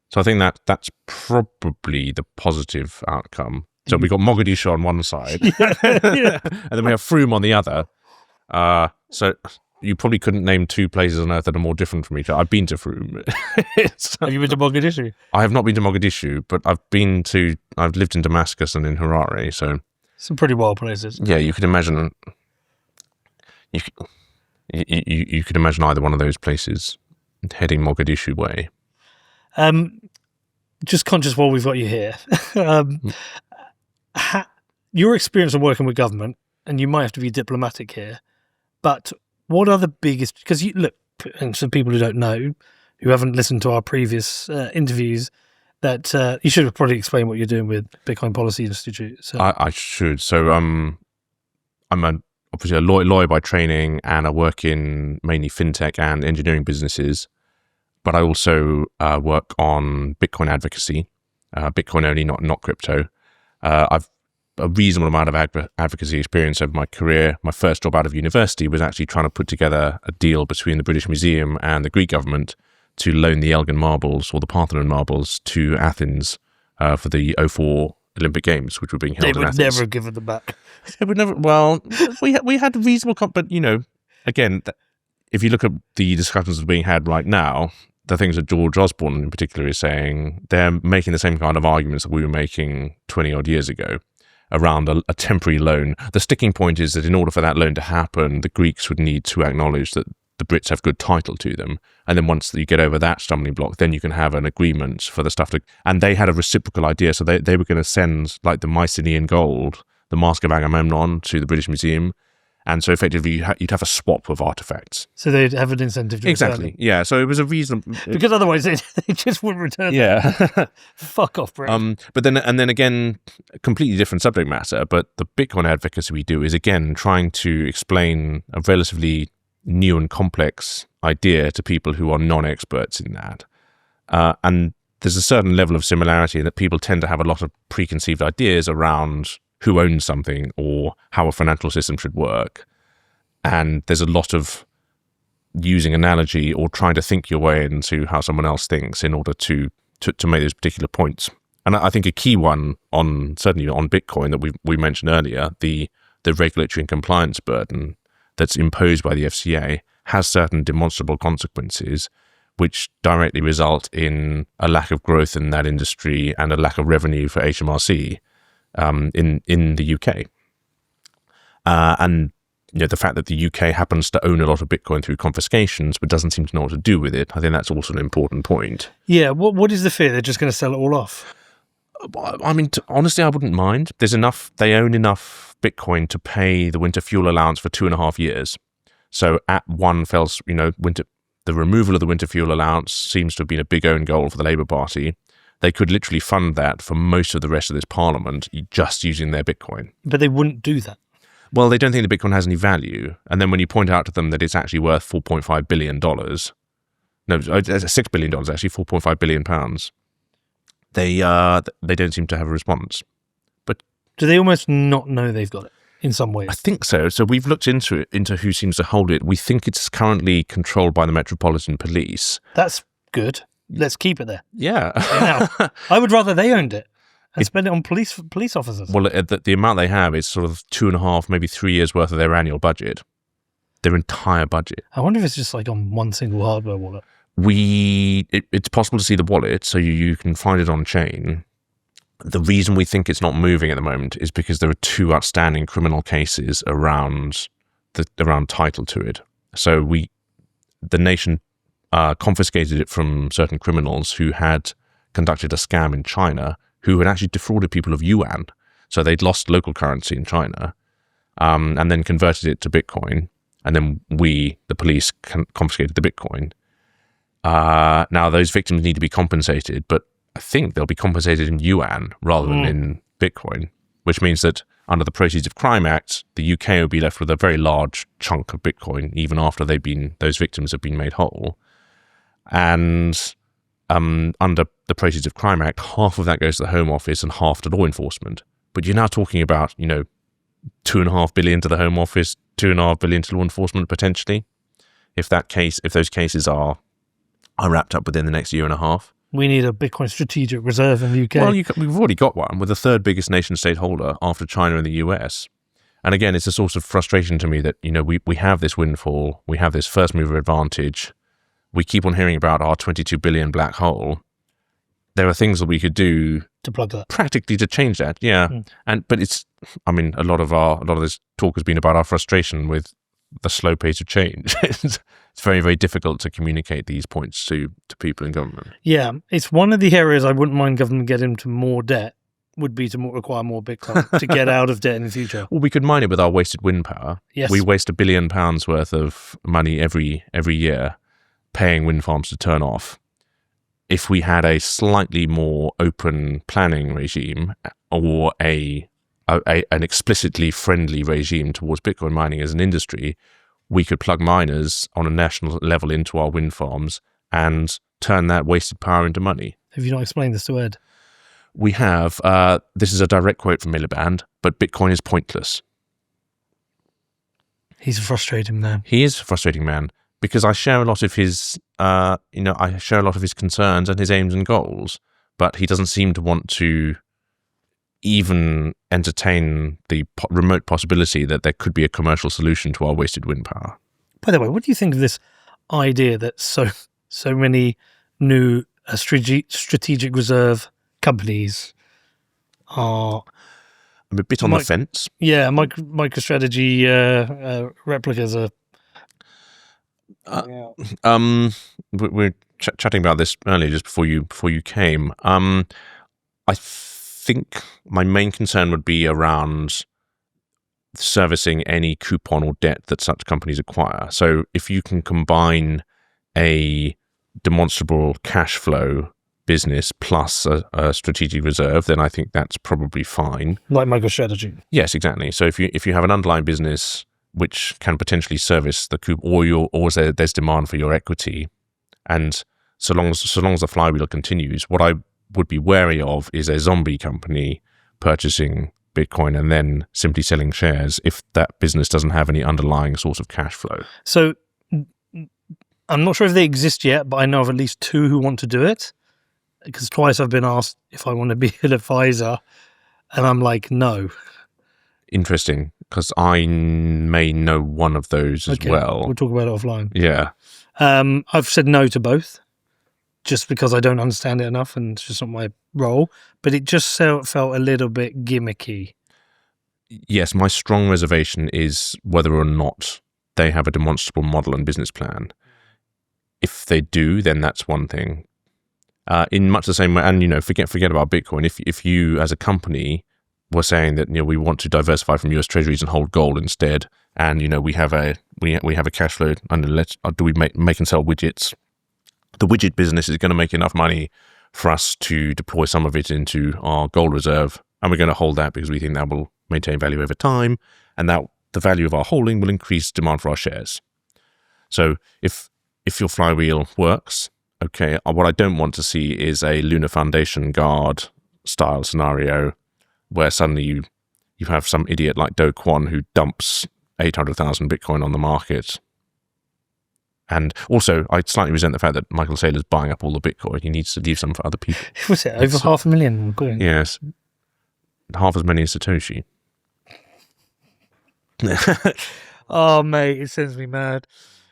So I think that's probably the positive outcome. So we got Mogadishu on one side, and then we have Frome on the other. So you probably couldn't name two places on Earth that are more different from each other. I've been to Frome. Have you been to Mogadishu? I have not been to Mogadishu, but I've lived in Damascus and in Harare. So some pretty wild places. Yeah, you could imagine. You could imagine either one of those places heading Mogadishu way. Just conscious while we've got you here. Your experience of working with government, and you might have to be diplomatic here, but what are the biggest, because you look, and some people who don't know, who haven't listened to our previous interviews, that you should have probably explained what you're doing with Bitcoin Policy Institute. So. I should. So I'm obviously a lawyer by training, and I work in mainly fintech and engineering businesses, but I also work on Bitcoin advocacy, Bitcoin only, not crypto. I've a reasonable amount of advocacy experience over my career. My first job out of university was actually trying to put together a deal between the British Museum and the Greek government to loan the Elgin marbles or the Parthenon marbles to Athens for the 2004 Olympic Games, which were being held in Athens. They would never have given them back. They would never. Well, we had reasonable, but again, if you look at the discussions that are being had right now, the things that George Osborne in particular is saying, they're making the same kind of arguments that we were making 20 odd years ago around a temporary loan. The sticking point is that in order for that loan to happen, the Greeks would need to acknowledge that the Brits have good title to them. And then once you get over that stumbling block, then you can have an agreement for the stuff to... And they had a reciprocal idea. So they were going to send like the Mycenaean gold, the Mask of Agamemnon, to the British Museum. And so effectively you'd have a swap of artifacts. So they'd have an incentive to exactly. return them. Yeah. So it was a reasonable... Because otherwise they just wouldn't return them. Yeah. Fuck off, Brit. But then again, completely different subject matter. But the Bitcoin advocacy we do is again trying to explain a relatively new and complex idea to people who are non-experts in that. And there's a certain level of similarity that people tend to have a lot of preconceived ideas around who owns something or how a financial system should work. And there's a lot of using analogy or trying to think your way into how someone else thinks in order to make those particular points. And I think a key one certainly on Bitcoin that we mentioned earlier, the regulatory and compliance burden that's imposed by the FCA has certain demonstrable consequences which directly result in a lack of growth in that industry and a lack of revenue for HMRC in the UK. And the fact that the UK happens to own a lot of Bitcoin through confiscations but doesn't seem to know what to do with it, I think that's also an important point. Yeah, what is the fear? They're just going to sell it all off? I mean, honestly, I wouldn't mind. They own enough Bitcoin to pay the winter fuel allowance for 2.5 years. So at one fell, the removal of the winter fuel allowance seems to have been a big own goal for the Labour Party. They could literally fund that for most of the rest of this parliament just using their Bitcoin. But they wouldn't do that. Well, they don't think the Bitcoin has any value. And then when you point out to them that it's actually worth $4.5 billion, no, $6 billion, actually, £4.5 billion, they don't seem to have a response. But do they almost not know they've got it in some ways? I think so. So we've looked into who seems to hold it. We think it's currently controlled by the Metropolitan Police. That's good. Let's keep it there. Yeah. I would rather they owned it and spend it on police officers. Well, the amount they have is sort of 2.5, maybe 3 years worth of their annual budget, their entire budget. I wonder if it's just like on one single hardware wallet. It's possible to see the wallet, so you can find it on chain. The reason we think it's not moving at the moment is because there are 2 outstanding criminal cases around title to it. So the nation confiscated it from certain criminals who had conducted a scam in China, who had actually defrauded people of yuan. So they'd lost local currency in China, and then converted it to Bitcoin. And then the police, confiscated the Bitcoin. Now those victims need to be compensated, but I think they'll be compensated in yuan rather than in Bitcoin, which means that under the Proceeds of Crime Act, the UK will be left with a very large chunk of Bitcoin, even after those victims have been made whole. And under the Proceeds of Crime Act, half of that goes to the Home Office and half to law enforcement. But you're now talking about, $2.5 billion to the Home Office, $2.5 billion to law enforcement potentially, if those cases are wrapped up within the next year and a half. We need a Bitcoin strategic reserve in the UK. Well, we've already got one. We're the third biggest nation-state holder after China and the US. And again, it's a source of frustration to me that, we have this windfall, we have this first mover advantage. We keep on hearing about our 22 billion black hole. There are things that we could do to plug that, practically to change that. Yeah. But it's, a lot of this talk has been about our frustration with the slow pace of change. It's very, very difficult to communicate these points to people in government. Yeah. It's one of the areas I wouldn't mind government getting into more debt, would be to require more Bitcoin to get out of debt in the future. Well, we could mine it with our wasted wind power. Yes. We waste £1 billion worth of money every year paying wind farms to turn off. If we had a slightly more open planning regime or an explicitly friendly regime towards Bitcoin mining as an industry, we could plug miners on a national level into our wind farms and turn that wasted power into money. Have you not explained this to Ed? We have. This is a direct quote from Miliband, but Bitcoin is pointless. He's a frustrating man. He is a frustrating man because I share a lot of his, I share a lot of his concerns and his aims and goals, but he doesn't seem to want to even entertain the remote possibility that there could be a commercial solution to our wasted wind power. By the way, what do you think of this idea that so many new strategic reserve companies are... I'm a bit on the fence. Yeah, MicroStrategy replicas are... We're chatting about this earlier, just before you came. I think my main concern would be around servicing any coupon or debt that such companies acquire. So if you can combine a demonstrable cash flow business plus a strategic reserve, then I think that's probably fine. Like MicroStrategy. Yes, exactly. So if you have an underlying business which can potentially service the coupon, or there's demand for your equity, and so long as the flywheel continues, what I would be wary of is a zombie company purchasing Bitcoin and then simply selling shares if that business doesn't have any underlying source of cash flow. So I'm not sure if they exist yet, but I know of at least two who want to do it, because twice I've been asked if I want to be an advisor, and I'm like, no. Interesting, because I may know one of those as well. We'll talk about it offline. Yeah. I've said no to both, just because I don't understand it enough and it's just not my role, but it just felt a little bit gimmicky. Yes, my strong reservation is whether or not they have a demonstrable model and business plan. If they do, then that's one thing. In much the same way, and forget about Bitcoin. If you as a company were saying that we want to diversify from US Treasuries and hold gold instead, and we have a cash flow, and do we make and sell widgets? The widget business is going to make enough money for us to deploy some of it into our gold reserve, and we're going to hold that because we think that will maintain value over time, and that the value of our holding will increase demand for our shares. So if your flywheel works, okay, what I don't want to see is a Lunar Foundation Guard style scenario where suddenly you have some idiot like Do Kwon who dumps 800,000 Bitcoin on the market. And also, I slightly resent the fact that Michael Saylor's buying up all the Bitcoin. He needs to leave some for other people. Was it over 500,000 coins? Yes. Half as many as Satoshi. Oh, mate, it sends me mad.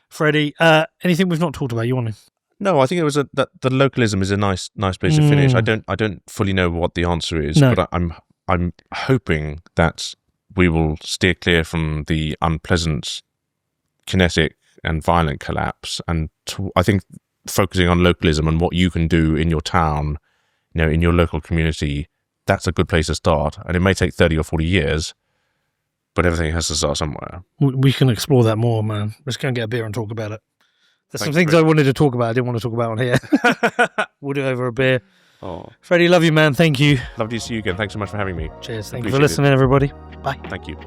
Freddie, anything we've not talked about you want to? No, I think it was that the localism is a nice place to finish. I don't fully know what the answer is, but I'm hoping that we will steer clear from the unpleasant, kinetic and violent collapse, and I think focusing on localism and what you can do in your town, in your local community, that's a good place to start. And it may take 30 or 40 years, but everything has to start somewhere. We can explore that more, man. Let's go and get a beer and talk about it. There's some things I wanted to talk about I didn't want to talk about on here. We'll do it over a beer. Oh, Freddie, love you, man. Thank you. Lovely to see you again. Thanks so much for having me. Cheers. Thank you for listening, everybody. Bye. Thank you.